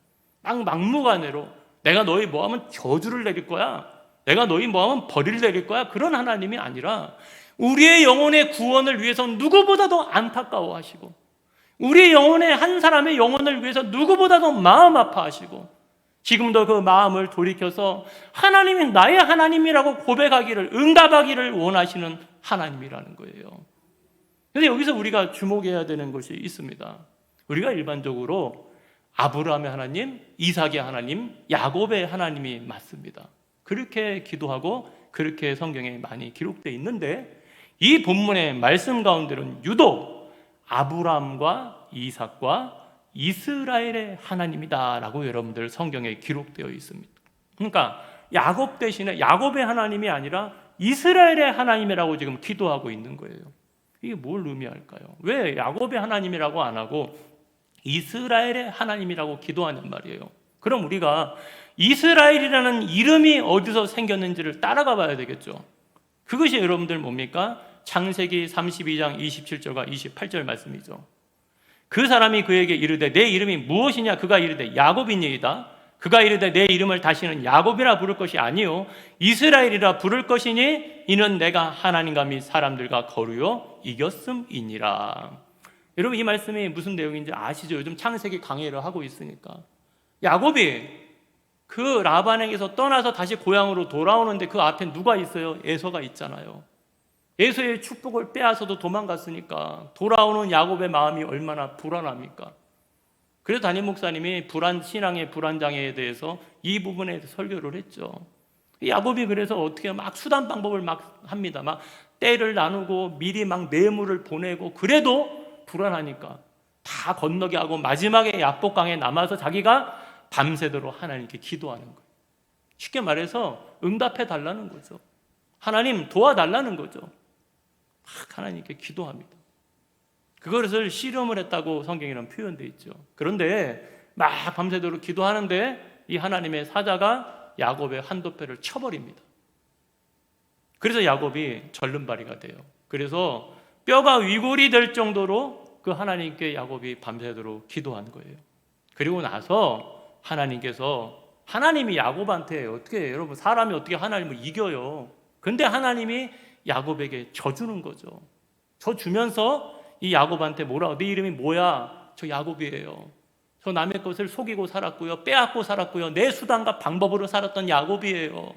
막무가내로 내가 너희 뭐하면 저주를 내릴 거야, 내가 너희 뭐하면 벌을 내릴 거야, 그런 하나님이 아니라 우리의 영혼의 구원을 위해서 누구보다도 안타까워하시고 우리의 영혼의 한 사람의 영혼을 위해서 누구보다도 마음 아파하시고 지금도 그 마음을 돌이켜서 하나님이 나의 하나님이라고 고백하기를, 응답하기를 원하시는 하나님이라는 거예요. 그런데 여기서 우리가 주목해야 되는 것이 있습니다. 우리가 일반적으로 아브라함의 하나님, 이삭의 하나님, 야곱의 하나님이 맞습니다. 그렇게 기도하고 그렇게 성경에 많이 기록되어 있는데 이 본문의 말씀 가운데는 유독 아브라함과 이삭과 이스라엘의 하나님이다라고 여러분들 성경에 기록되어 있습니다. 그러니까 야곱 대신에 야곱의 하나님이 아니라 이스라엘의 하나님이라고 지금 기도하고 있는 거예요. 이게 뭘 의미할까요? 왜 야곱의 하나님이라고 안 하고 이스라엘의 하나님이라고 기도하냔 말이에요. 그럼 우리가 이스라엘이라는 이름이 어디서 생겼는지를 따라가 봐야 되겠죠. 그것이 여러분들 뭡니까? 창세기 32장 27절과 28절 말씀이죠. 그 사람이 그에게 이르되 내 이름이 무엇이냐? 그가 이르되 야곱이니이다. 그가 이르되 내 이름을 다시는 야곱이라 부를 것이 아니요 이스라엘이라 부를 것이니 이는 내가 하나님과 및 사람들과 거루어 이겼음이니라. 여러분 이 말씀이 무슨 내용인지 아시죠? 요즘 창세기 강해를 하고 있으니까 야곱이 그 라반에게서 떠나서 다시 고향으로 돌아오는데 그 앞에 누가 있어요? 에서가 있잖아요. 에서의 축복을 빼앗아도 도망갔으니까 돌아오는 야곱의 마음이 얼마나 불안합니까? 그래서 담임 목사님이 신앙의 불안장애에 대해서 이 부분에 대해서 설교를 했죠. 야곱이 그래서 어떻게 막 수단 방법을 막 합니다. 막 떼를 나누고 미리 막 뇌물을 보내고 그래도 불안하니까 다 건너게 하고 마지막에 야복강에 남아서 자기가 밤새도록 하나님께 기도하는 거예요. 쉽게 말해서 응답해 달라는 거죠. 하나님 도와달라는 거죠. 막 하나님께 기도합니다. 그것을 실험을 했다고 성경에는 표현되어 있죠. 그런데 막 밤새도록 기도하는데 이 하나님의 사자가 야곱의 한도패를 쳐버립니다. 그래서 야곱이 절름발이가 돼요. 그래서 뼈가 위골이 될 정도로 그 하나님께 야곱이 밤새도록 기도한 거예요. 그리고 나서 하나님이 야곱한테 어떻게 해요? 여러분, 사람이 어떻게 하나님을 이겨요? 근데 하나님이 야곱에게 져주는 거죠. 져주면서 이 야곱한테 뭐라고? 네 이름이 뭐야? 저 야곱이에요. 저 남의 것을 속이고 살았고요, 빼앗고 살았고요, 내 수단과 방법으로 살았던 야곱이에요.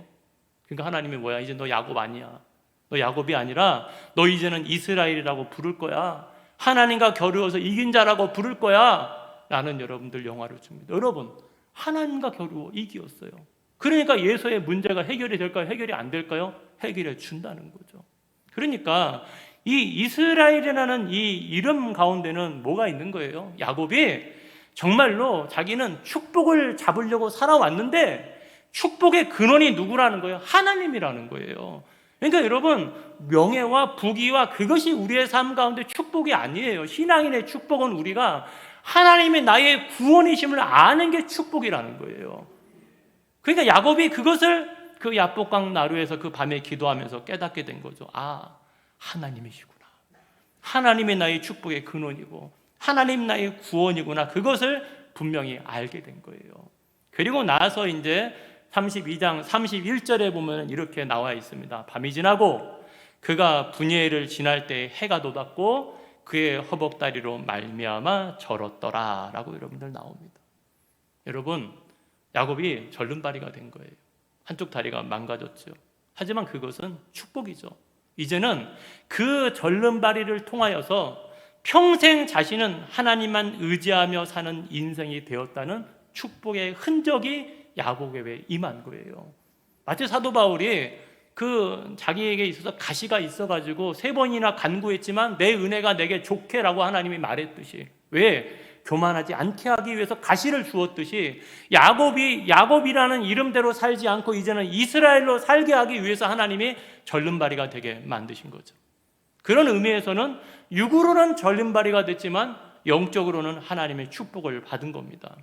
그러니까 하나님이 뭐야? 이제 너 야곱 아니야. 너 야곱이 아니라 너 이제는 이스라엘이라고 부를 거야. 하나님과 겨루어서 이긴 자라고 부를 거야. 라는 여러분들 영화를 줍니다. 여러분, 하나님과 겨루어 이기었어요. 그러니까 예수의 문제가 해결이 될까요? 해결이 안 될까요? 해결해 준다는 거죠. 그러니까 이 이스라엘이라는 이 이름 가운데는 뭐가 있는 거예요? 야곱이 정말로 자기는 축복을 잡으려고 살아왔는데 축복의 근원이 누구라는 거예요? 하나님이라는 거예요. 그러니까 여러분, 명예와 부귀와 그것이 우리의 삶 가운데 축복이 아니에요. 신앙인의 축복은 우리가 하나님이 나의 구원이심을 아는 게 축복이라는 거예요. 그러니까 야곱이 그것을 그 야복강 나루에서 그 밤에 기도하면서 깨닫게 된 거죠. 아, 하나님이시구나. 하나님이 나의 축복의 근원이고 하나님 나의 구원이구나. 그것을 분명히 알게 된 거예요. 그리고 나서 이제 32장 31절에 보면 이렇게 나와 있습니다. 밤이 지나고 그가 분예를 지날 때 해가 돋았고 그의 허벅다리로 말미암아 절었더라 라고 여러분들 나옵니다. 여러분, 야곱이 절름발이가 된 거예요. 한쪽 다리가 망가졌죠. 하지만 그것은 축복이죠. 이제는 그 절름발이를 통하여서 평생 자신은 하나님만 의지하며 사는 인생이 되었다는 축복의 흔적이 야곱에게 임한 거예요. 마치 사도 바울이 그 자기에게 있어서 가시가 있어가지고 3번이나 간구했지만 내 은혜가 내게 좋게라고 하나님이 말했듯이, 왜? 교만하지 않게 하기 위해서 가시를 주었듯이 야곱이 야곱이라는 이름대로 살지 않고 이제는 이스라엘로 살게 하기 위해서 하나님이 절름발이가 되게 만드신 거죠. 그런 의미에서는 육으로는 절름발이가 됐지만 영적으로는 하나님의 축복을 받은 겁니다.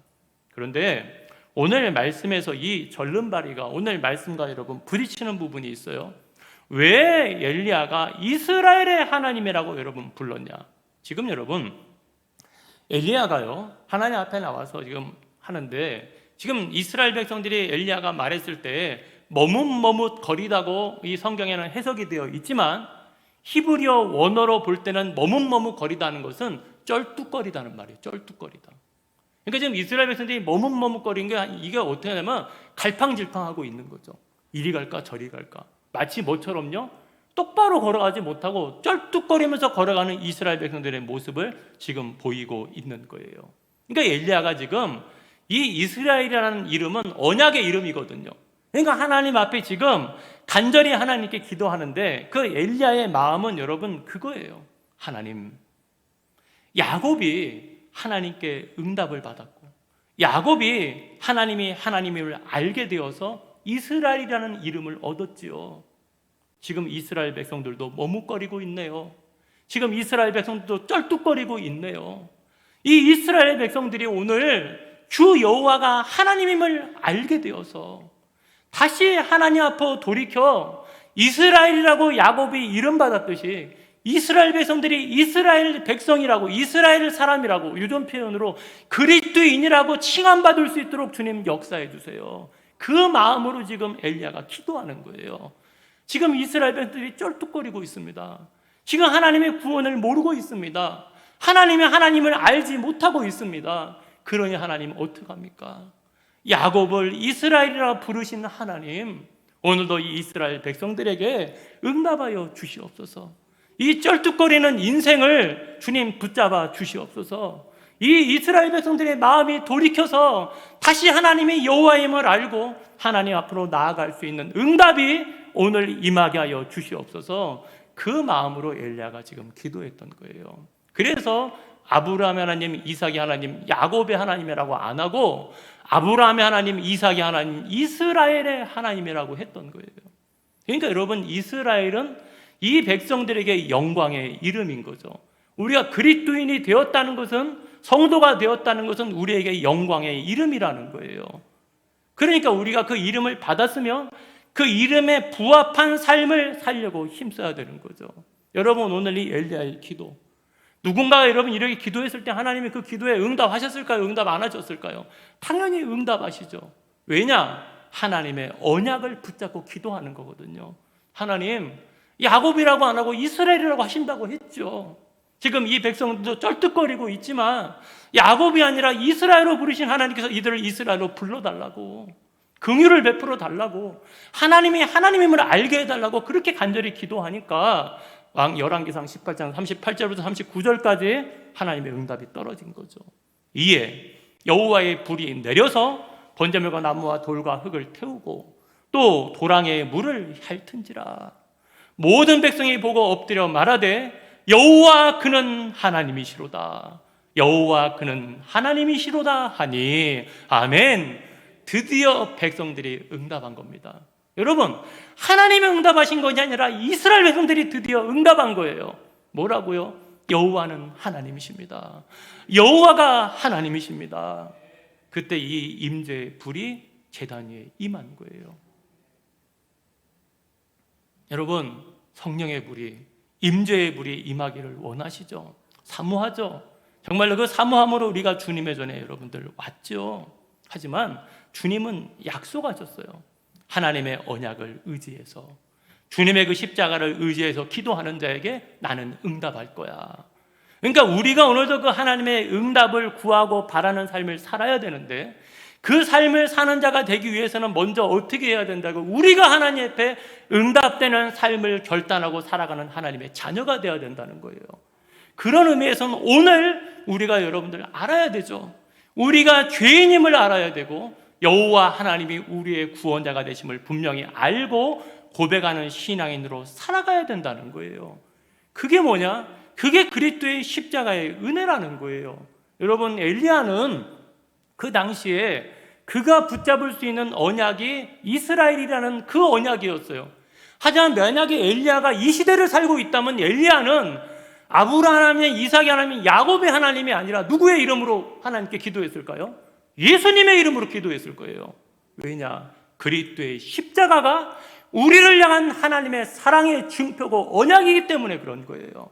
그런데 오늘 말씀에서 이 절름발이가 오늘 말씀과 여러분 부딪히는 부분이 있어요. 왜 엘리야가 이스라엘의 하나님이라고 여러분 불렀냐? 지금 여러분, 엘리야가요 하나님 앞에 나와서 지금 하는데, 지금 이스라엘 백성들이 엘리야가 말했을 때 머뭇머뭇 거리다고 이 성경에는 해석이 되어 있지만 히브리어 원어로 볼 때는 머뭇머뭇 거리다는 것은 쩔뚝거리다는 말이에요. 쩔뚝거리다. 그러니까 지금 이스라엘 백성들이 머뭇머뭇거린 게 이게 어떻게 하냐면 갈팡질팡하고 있는 거죠. 이리 갈까 저리 갈까. 마치 뭐처럼요? 똑바로 걸어가지 못하고 쩔뚝거리면서 걸어가는 이스라엘 백성들의 모습을 지금 보이고 있는 거예요. 그러니까 엘리야가 지금 이 이스라엘이라는 이름은 언약의 이름이거든요. 그러니까 하나님 앞에 지금 간절히 하나님께 기도하는데 그 엘리야의 마음은 여러분 그거예요. 하나님, 야곱이 하나님께 응답을 받았고 야곱이 하나님이 하나님임을 알게 되어서 이스라엘이라는 이름을 얻었지요. 지금 이스라엘 백성들도 머뭇거리고 있네요. 지금 이스라엘 백성들도 쩔뚝거리고 있네요. 이 이스라엘 백성들이 오늘 주 여호와가 하나님임을 알게 되어서 다시 하나님 앞으로 돌이켜 이스라엘이라고 야곱이 이름받았듯이 이스라엘 백성들이 이스라엘 백성이라고, 이스라엘 사람이라고, 요즘 표현으로 그리스도인이라고 칭함받을 수 있도록 주님 역사해 주세요. 그 마음으로 지금 엘리야가 기도하는 거예요. 지금 이스라엘 백성들이 쩔뚝거리고 있습니다. 지금 하나님의 구원을 모르고 있습니다. 하나님을 알지 못하고 있습니다. 그러니 하나님 어떡합니까? 야곱을 이스라엘이라 부르신 하나님, 오늘도 이 이스라엘 백성들에게 응답하여 주시옵소서. 이 쩔뚝거리는 인생을 주님 붙잡아 주시옵소서. 이 이스라엘 백성들의 마음이 돌이켜서 다시 하나님의 여호와임을 알고 하나님 앞으로 나아갈 수 있는 응답이 오늘 임하게 하여 주시옵소서. 그 마음으로 엘리야가 지금 기도했던 거예요. 그래서 아브라함의 하나님, 이삭의 하나님, 야곱의 하나님이라고 안 하고 아브라함의 하나님, 이삭의 하나님, 이스라엘의 하나님이라고 했던 거예요. 그러니까 여러분, 이스라엘은 이 백성들에게 영광의 이름인 거죠. 우리가 그리스도인이 되었다는 것은, 성도가 되었다는 것은 우리에게 영광의 이름이라는 거예요. 그러니까 우리가 그 이름을 받았으면 그 이름에 부합한 삶을 살려고 힘써야 되는 거죠. 여러분, 오늘 이 엘리야의 기도, 누군가가 여러분 이렇게 기도했을 때 하나님이 그 기도에 응답하셨을까요? 응답 안 하셨을까요? 당연히 응답하시죠. 왜냐? 하나님의 언약을 붙잡고 기도하는 거거든요. 하나님, 야곱이라고 안 하고 이스라엘이라고 하신다고 했죠. 지금 이 백성들도 쩔뚝거리고 있지만 야곱이 아니라 이스라엘로 부르신 하나님께서 이들을 이스라엘로 불러달라고, 긍휼을 베풀어 달라고, 하나님이 하나님임을 알게 해달라고 그렇게 간절히 기도하니까 열왕기상 18장 38절부터 39절까지 하나님의 응답이 떨어진 거죠. 이에 여호와의 불이 내려서 번제물과 나무와 돌과 흙을 태우고 또 도랑에 물을 핥은지라. 모든 백성이 보고 엎드려 말하되 여호와 그는 하나님이시로다. 여호와 그는 하나님이시로다 하니 아멘. 드디어 백성들이 응답한 겁니다. 여러분, 하나님이 응답하신 것이 아니라 이스라엘 백성들이 드디어 응답한 거예요. 뭐라고요? 여호와는 하나님이십니다. 여호와가 하나님이십니다. 그때 이 임재의 불이 제단 위에 임한 거예요. 여러분, 성령의 불이, 임재의 불이 임하기를 원하시죠? 사모하죠? 정말로 그 사모함으로 우리가 주님의 전에 여러분들 왔죠. 하지만 주님은 약속하셨어요. 하나님의 언약을 의지해서, 주님의 그 십자가를 의지해서 기도하는 자에게 나는 응답할 거야. 그러니까 우리가 오늘도 그 하나님의 응답을 구하고 바라는 삶을 살아야 되는데, 그 삶을 사는 자가 되기 위해서는 먼저 어떻게 해야 된다고? 우리가 하나님 앞에 응답되는 삶을 결단하고 살아가는 하나님의 자녀가 되어야 된다는 거예요. 그런 의미에서는 오늘 우리가 여러분들 알아야 되죠. 우리가 죄인임을 알아야 되고 여호와 하나님이 우리의 구원자가 되심을 분명히 알고 고백하는 신앙인으로 살아가야 된다는 거예요. 그게 뭐냐? 그게 그리스도의 십자가의 은혜라는 거예요. 여러분, 엘리야는 그 당시에 그가 붙잡을 수 있는 언약이 이스라엘이라는 그 언약이었어요. 하지만 만약에 엘리야가 이 시대를 살고 있다면 엘리야는 아브라함 하나님, 이삭의 하나님, 야곱의 하나님이 아니라 누구의 이름으로 하나님께 기도했을까요? 예수님의 이름으로 기도했을 거예요. 왜냐? 그리스도의 십자가가 우리를 향한 하나님의 사랑의 증표고 언약이기 때문에 그런 거예요.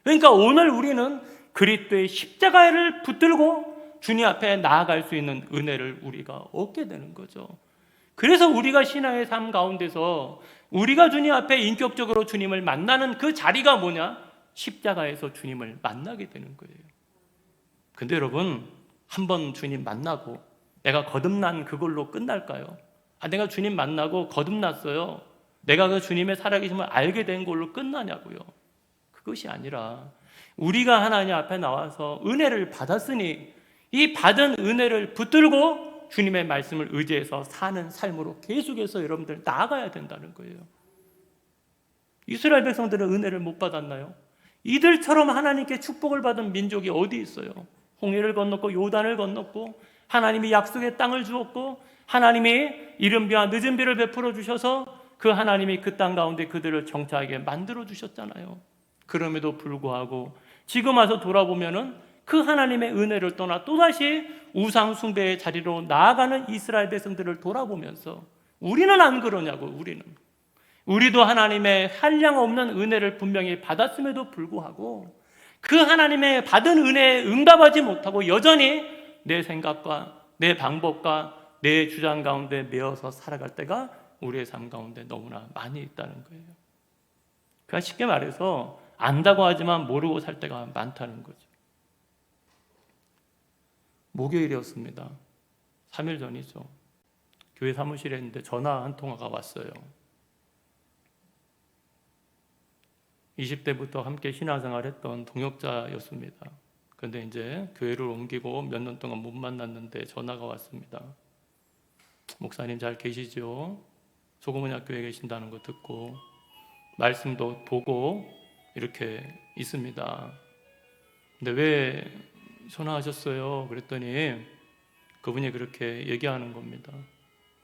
그러니까 오늘 우리는 그리스도의 십자가를 붙들고 주님 앞에 나아갈 수 있는 은혜를 우리가 얻게 되는 거죠. 그래서 우리가 신앙의 삶 가운데서 우리가 주님 앞에 인격적으로 주님을 만나는 그 자리가 뭐냐? 십자가에서 주님을 만나게 되는 거예요. 근데 여러분, 한번 주님 만나고 내가 거듭난 그걸로 끝날까요? 내가 주님 만나고 거듭났어요, 내가 그 주님의 살아계심을 알게 된 걸로 끝나냐고요? 그것이 아니라 우리가 하나님 앞에 나와서 은혜를 받았으니 이 받은 은혜를 붙들고 주님의 말씀을 의지해서 사는 삶으로 계속해서 여러분들 나아가야 된다는 거예요. 이스라엘 백성들은 은혜를 못 받았나요? 이들처럼 하나님께 축복을 받은 민족이 어디 있어요? 홍해를 건넜고 요단을 건넜고 하나님이 약속의 땅을 주었고 하나님이 이른 비와 늦은 비를 베풀어 주셔서 그 하나님이 그 땅 가운데 그들을 정착하게 만들어 주셨잖아요. 그럼에도 불구하고 지금 와서 돌아보면은 그 하나님의 은혜를 떠나 또다시 우상 숭배의 자리로 나아가는 이스라엘 백성들을 돌아보면서 우리는 안 그러냐고. 우리도 하나님의 한량없는 은혜를 분명히 받았음에도 불구하고 그 하나님의 받은 은혜에 응답하지 못하고 여전히 내 생각과 내 방법과 내 주장 가운데 매어서 살아갈 때가 우리의 삶 가운데 너무나 많이 있다는 거예요. 그러니까 쉽게 말해서 안다고 하지만 모르고 살 때가 많다는 거죠. 목요일이었습니다. 3일 전이죠. 교회 사무실에 있는데 전화 한 통화가 왔어요. 20대부터 함께 신앙생활했던 동역자였습니다. 그런데 이제 교회를 옮기고 몇 년 동안 못 만났는데 전화가 왔습니다. 목사님 잘 계시죠? 소금은약교회에 계신다는 거 듣고 말씀도 보고 이렇게 있습니다. 근데 왜 전화하셨어요? 그랬더니 그분이 그렇게 얘기하는 겁니다.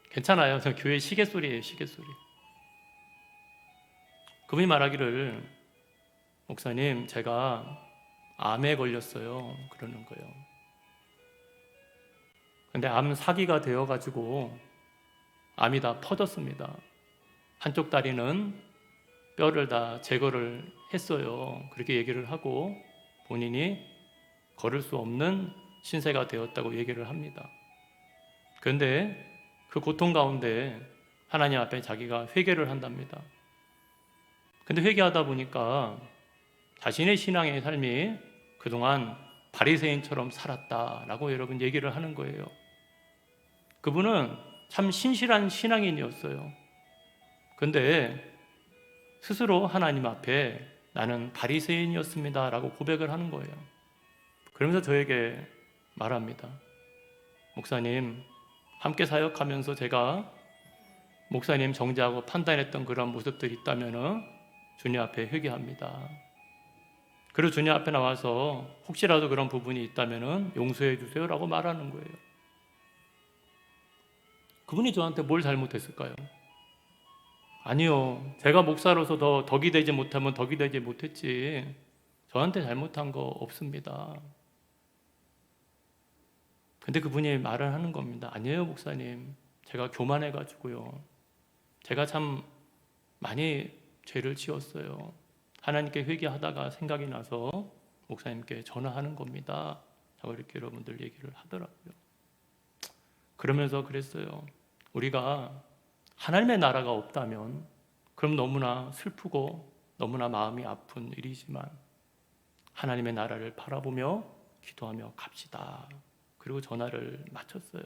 괜찮아요. 저 교회 시계소리예요, 시계소리. 그분이 말하기를, 목사님, 제가 암에 걸렸어요. 그러는 거예요. 근데 암 사기가 되어가지고 암이 다 퍼졌습니다. 한쪽 다리는 뼈를 다 제거를 했어요. 그렇게 얘기를 하고 본인이 걸을 수 없는 신세가 되었다고 얘기를 합니다. 그런데 그 고통 가운데 하나님 앞에 자기가 회개를 한답니다. 근데 회개하다 보니까 자신의 신앙의 삶이 그동안 바리새인처럼 살았다라고 여러분 얘기를 하는 거예요. 그분은 참 신실한 신앙인이었어요. 근데 스스로 하나님 앞에 나는 바리새인이었습니다 라고 고백을 하는 거예요. 그러면서 저에게 말합니다. 목사님, 함께 사역하면서 제가 목사님 정죄하고 판단했던 그런 모습들이 있다면 주님 앞에 회개합니다. 그리고 주님 앞에 나와서 혹시라도 그런 부분이 있다면 용서해 주세요 라고 말하는 거예요. 그분이 저한테 뭘 잘못했을까요? 아니요, 제가 목사로서 더 덕이 되지 못하면 덕이 되지 못했지 저한테 잘못한 거 없습니다. 근데 그분이 말을 하는 겁니다. 아니에요 목사님, 제가 교만해가지고요, 제가 참 많이 죄를 지었어요. 하나님께 회개하다가 생각이 나서 목사님께 전화하는 겁니다. 자꾸 이렇게 여러분들 얘기를 하더라고요. 그러면서 그랬어요. 우리가 하나님의 나라가 없다면 그럼 너무나 슬프고 너무나 마음이 아픈 일이지만 하나님의 나라를 바라보며 기도하며 갑시다. 그리고 전화를 마쳤어요.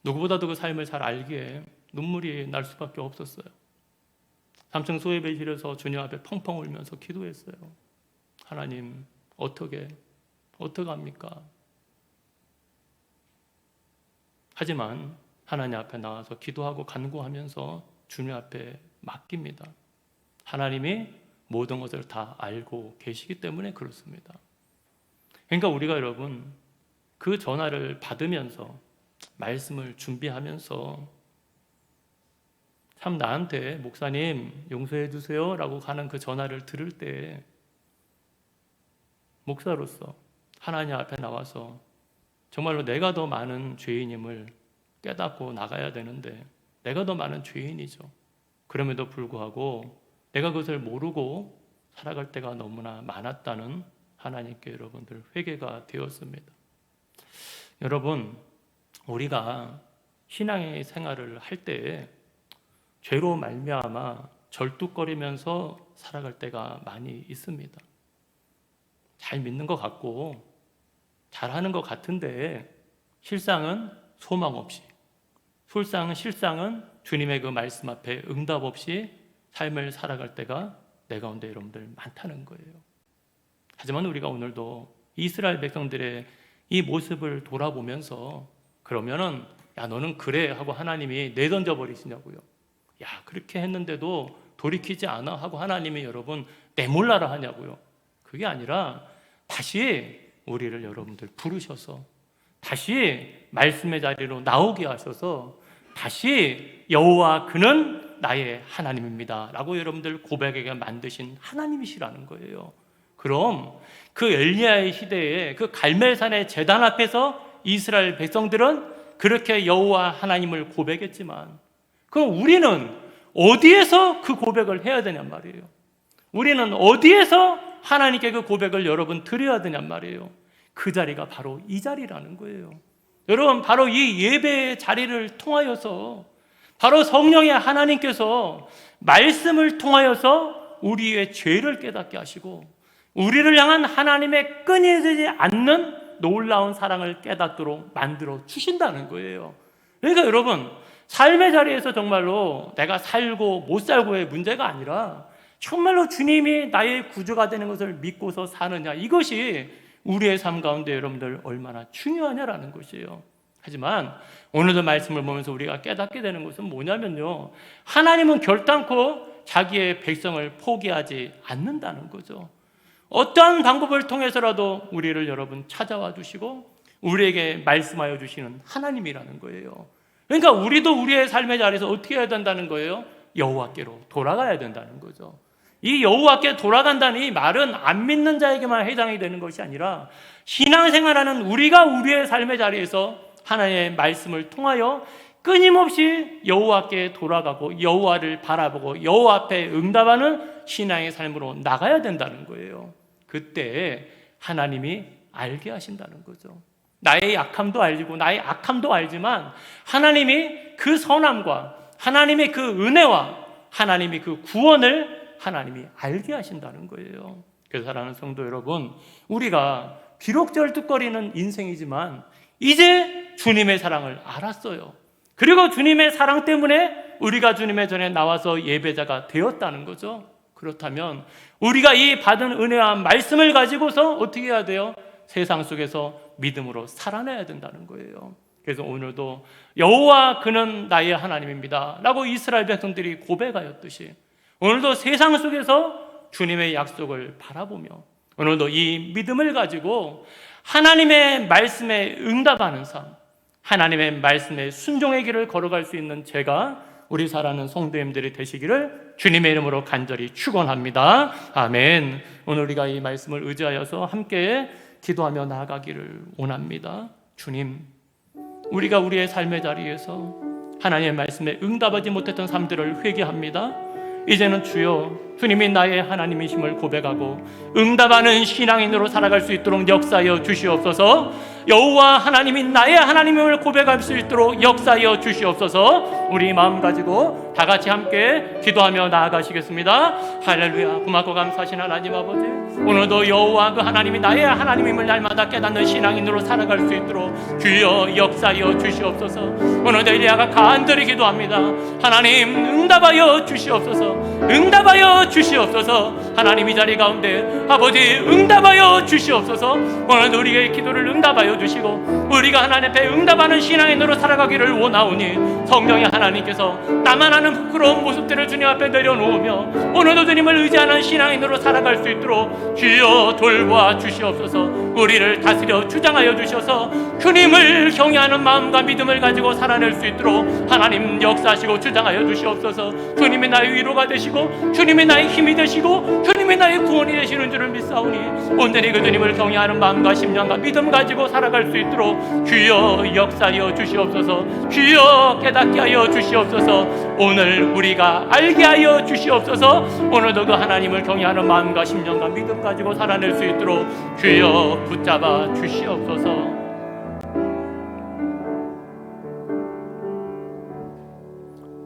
누구보다도 그 삶을 잘 알기에 눈물이 날 수밖에 없었어요. 3층 소예배실에서 주님 앞에 펑펑 울면서 기도했어요. 하나님, 어떡합니까? 하지만 하나님 앞에 나와서 기도하고 간구하면서 주님 앞에 맡깁니다. 하나님이 모든 것을 다 알고 계시기 때문에 그렇습니다. 그러니까 우리가 여러분 그 전화를 받으면서 말씀을 준비하면서 참 나한테 목사님 용서해 주세요 라고 가는 그 전화를 들을 때 목사로서 하나님 앞에 나와서 정말로 내가 더 많은 죄인임을 깨닫고 나가야 되는데 내가 더 많은 죄인이죠. 그럼에도 불구하고 내가 그것을 모르고 살아갈 때가 너무나 많았다는 하나님께 여러분들 회개가 되었습니다. 여러분, 우리가 신앙의 생활을 할 때 죄로 말미암아 절뚝거리면서 살아갈 때가 많이 있습니다. 잘 믿는 것 같고 잘하는 것 같은데 실상은 소망 없이, 실상은 주님의 그 말씀 앞에 응답 없이 삶을 살아갈 때가 내 가운데 여러분들 많다는 거예요. 하지만 우리가 오늘도 이스라엘 백성들의 이 모습을 돌아보면서 그러면은 야 너는 그래 하고 하나님이 내던져 버리시냐고요. 야 그렇게 했는데도 돌이키지 않아 하고 하나님이 여러분 내몰라라 하냐고요. 그게 아니라 다시 우리를 여러분들 부르셔서 다시 말씀의 자리로 나오게 하셔서 다시 여호와 그는 나의 하나님입니다 라고 여러분들 고백하게 만드신 하나님이시라는 거예요. 그럼 그 엘리야의 시대에 그 갈멜산의 제단 앞에서 이스라엘 백성들은 그렇게 여호와 하나님을 고백했지만 그럼 우리는 어디에서 그 고백을 해야 되냔 말이에요. 우리는 어디에서 하나님께 그 고백을 여러분 드려야 되냔 말이에요. 그 자리가 바로 이 자리라는 거예요. 여러분 바로 이 예배의 자리를 통하여서 바로 성령의 하나님께서 말씀을 통하여서 우리의 죄를 깨닫게 하시고 우리를 향한 하나님의 끊이지 않는 놀라운 사랑을 깨닫도록 만들어 주신다는 거예요. 그러니까 여러분 삶의 자리에서 정말로 내가 살고 못 살고의 문제가 아니라 정말로 주님이 나의 구주가 되는 것을 믿고서 사느냐, 이것이 우리의 삶 가운데 여러분들 얼마나 중요하냐라는 것이에요. 하지만 오늘도 말씀을 보면서 우리가 깨닫게 되는 것은 뭐냐면요, 하나님은 결단코 자기의 백성을 포기하지 않는다는 거죠. 어떠한 방법을 통해서라도 우리를 여러분 찾아와 주시고 우리에게 말씀하여 주시는 하나님이라는 거예요. 그러니까 우리도 우리의 삶의 자리에서 어떻게 해야 된다는 거예요? 여호와께로 돌아가야 된다는 거죠. 이 여호와께 돌아간다는 이 말은 안 믿는 자에게만 해당이 되는 것이 아니라 신앙생활하는 우리가 우리의 삶의 자리에서 하나님의 말씀을 통하여 끊임없이 여호와께 돌아가고 여호와를 바라보고 여호와 앞에 응답하는 신앙의 삶으로 나가야 된다는 거예요. 그때 하나님이 알게 하신다는 거죠. 나의 약함도 알고 나의 악함도 알지만 하나님이 그 선함과 하나님의 그 은혜와 하나님이 그 구원을 하나님이 알게 하신다는 거예요. 그래서 사랑하는 성도 여러분, 우리가 비록 절뚝거리는 인생이지만 이제 주님의 사랑을 알았어요. 그리고 주님의 사랑 때문에 우리가 주님의 전에 나와서 예배자가 되었다는 거죠. 그렇다면 우리가 이 받은 은혜와 말씀을 가지고서 어떻게 해야 돼요? 세상 속에서 믿음으로 살아내야 된다는 거예요. 그래서 오늘도 여호와 그는 나의 하나님입니다 라고 이스라엘 백성들이 고백하였듯이 오늘도 세상 속에서 주님의 약속을 바라보며 오늘도 이 믿음을 가지고 하나님의 말씀에 응답하는 삶, 하나님의 말씀에 순종의 길을 걸어갈 수 있는 제가 우리 사랑하는 성도님들이 되시기를 주님의 이름으로 간절히 축원합니다. 아멘. 오늘 우리가 이 말씀을 의지하여서 함께 기도하며 나아가기를 원합니다. 주님, 우리가 우리의 삶의 자리에서 하나님의 말씀에 응답하지 못했던 삶들을 회개합니다. 이제는 주여, 주님이 나의 하나님이심을 고백하고 응답하는 신앙인으로 살아갈 수 있도록 역사하여 주시옵소서. 여호와 하나님이 나의 하나님임을 고백할 수 있도록 역사하여 주시옵소서. 우리 마음 가지고 다 같이 함께 기도하며 나아가시겠습니다. 할렐루야. 고맙고 감사하신 하나님 아버지, 오늘도 여호와 그 하나님이 나의 하나님임을 날마다 깨닫는 신앙인으로 살아갈 수 있도록 주여 역사하여 주시옵소서. 오늘도 엘리야가 간절히 기도합니다. 하나님 응답하여 주시옵소서. 응답하여 주시옵소서. 하나님 이 자리 가운데 아버지 응답하여 주시옵소서. 오늘도 우리의 기도를 응답하여 주시고 우리가 하나님 앞에 응답하는 신앙인으로 살아가기를 원하오니 성령의 하나님께서 나만 아는 부끄러운 모습들을 주님 앞에 내려놓으며 오늘도 주님을 의지하는 신앙인으로 살아갈 수 있도록 주여 돌보아 주시옵소서. 우리를 다스려 주장하여 주셔서 주님을 경외하는 마음과 믿음을 가지고 살아낼 수 있도록 하나님 역사하시고 주장하여 주시옵소서. 주님이 나의 위로가 되시고 주님이 나의 힘이 되시고 주님이 나의 구원이 되시는 줄을 믿사오니 온전히 그 주님을 경외하는 마음과 심령과 믿음 가지고 살아갈 수 있도록 주여 역사하여 주시옵소서. 주여 깨닫게 하여 주시옵소서. 오늘 우리가 알게 하여 주시옵소서. 오늘도 그 하나님을 경외하는 마음과 심령과 믿음 가지고 살아낼 수 있도록 주여 붙잡아 주시옵소서.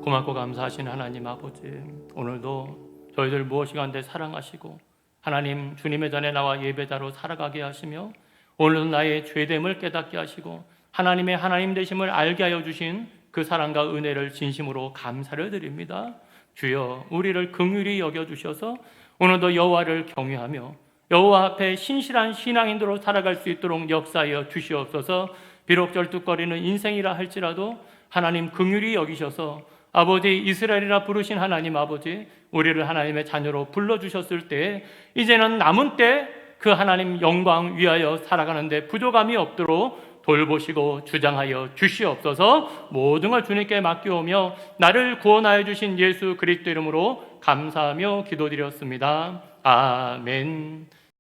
고맙고 감사하신 하나님 아버지, 오늘도 저희들 무엇이간데 사랑하시고 하나님 주님의 전에 나와 예배자로 살아가게 하시며 오늘도 나의 죄됨을 깨닫게 하시고 하나님의 하나님 되심을 알게 하여 주신 그 사랑과 은혜를 진심으로 감사를 드립니다. 주여 우리를 긍휼히 여겨주셔서 오늘도 여호와를 경외하며 여호와 앞에 신실한 신앙인으로 살아갈 수 있도록 역사하여 주시옵소서. 비록 절뚝거리는 인생이라 할지라도 하나님 긍휼히 여기셔서 아버지 이스라엘이라 부르신 하나님 아버지, 우리를 하나님의 자녀로 불러주셨을 때 이제는 남은 때 그 하나님 영광 위하여 살아가는데 부족함이 없도록 돌보시고 주장하여 주시옵소서. 모든 걸 주님께 맡겨오며 나를 구원하여 주신 예수 그리스도 이름으로 감사하며 기도드렸습니다. 아멘.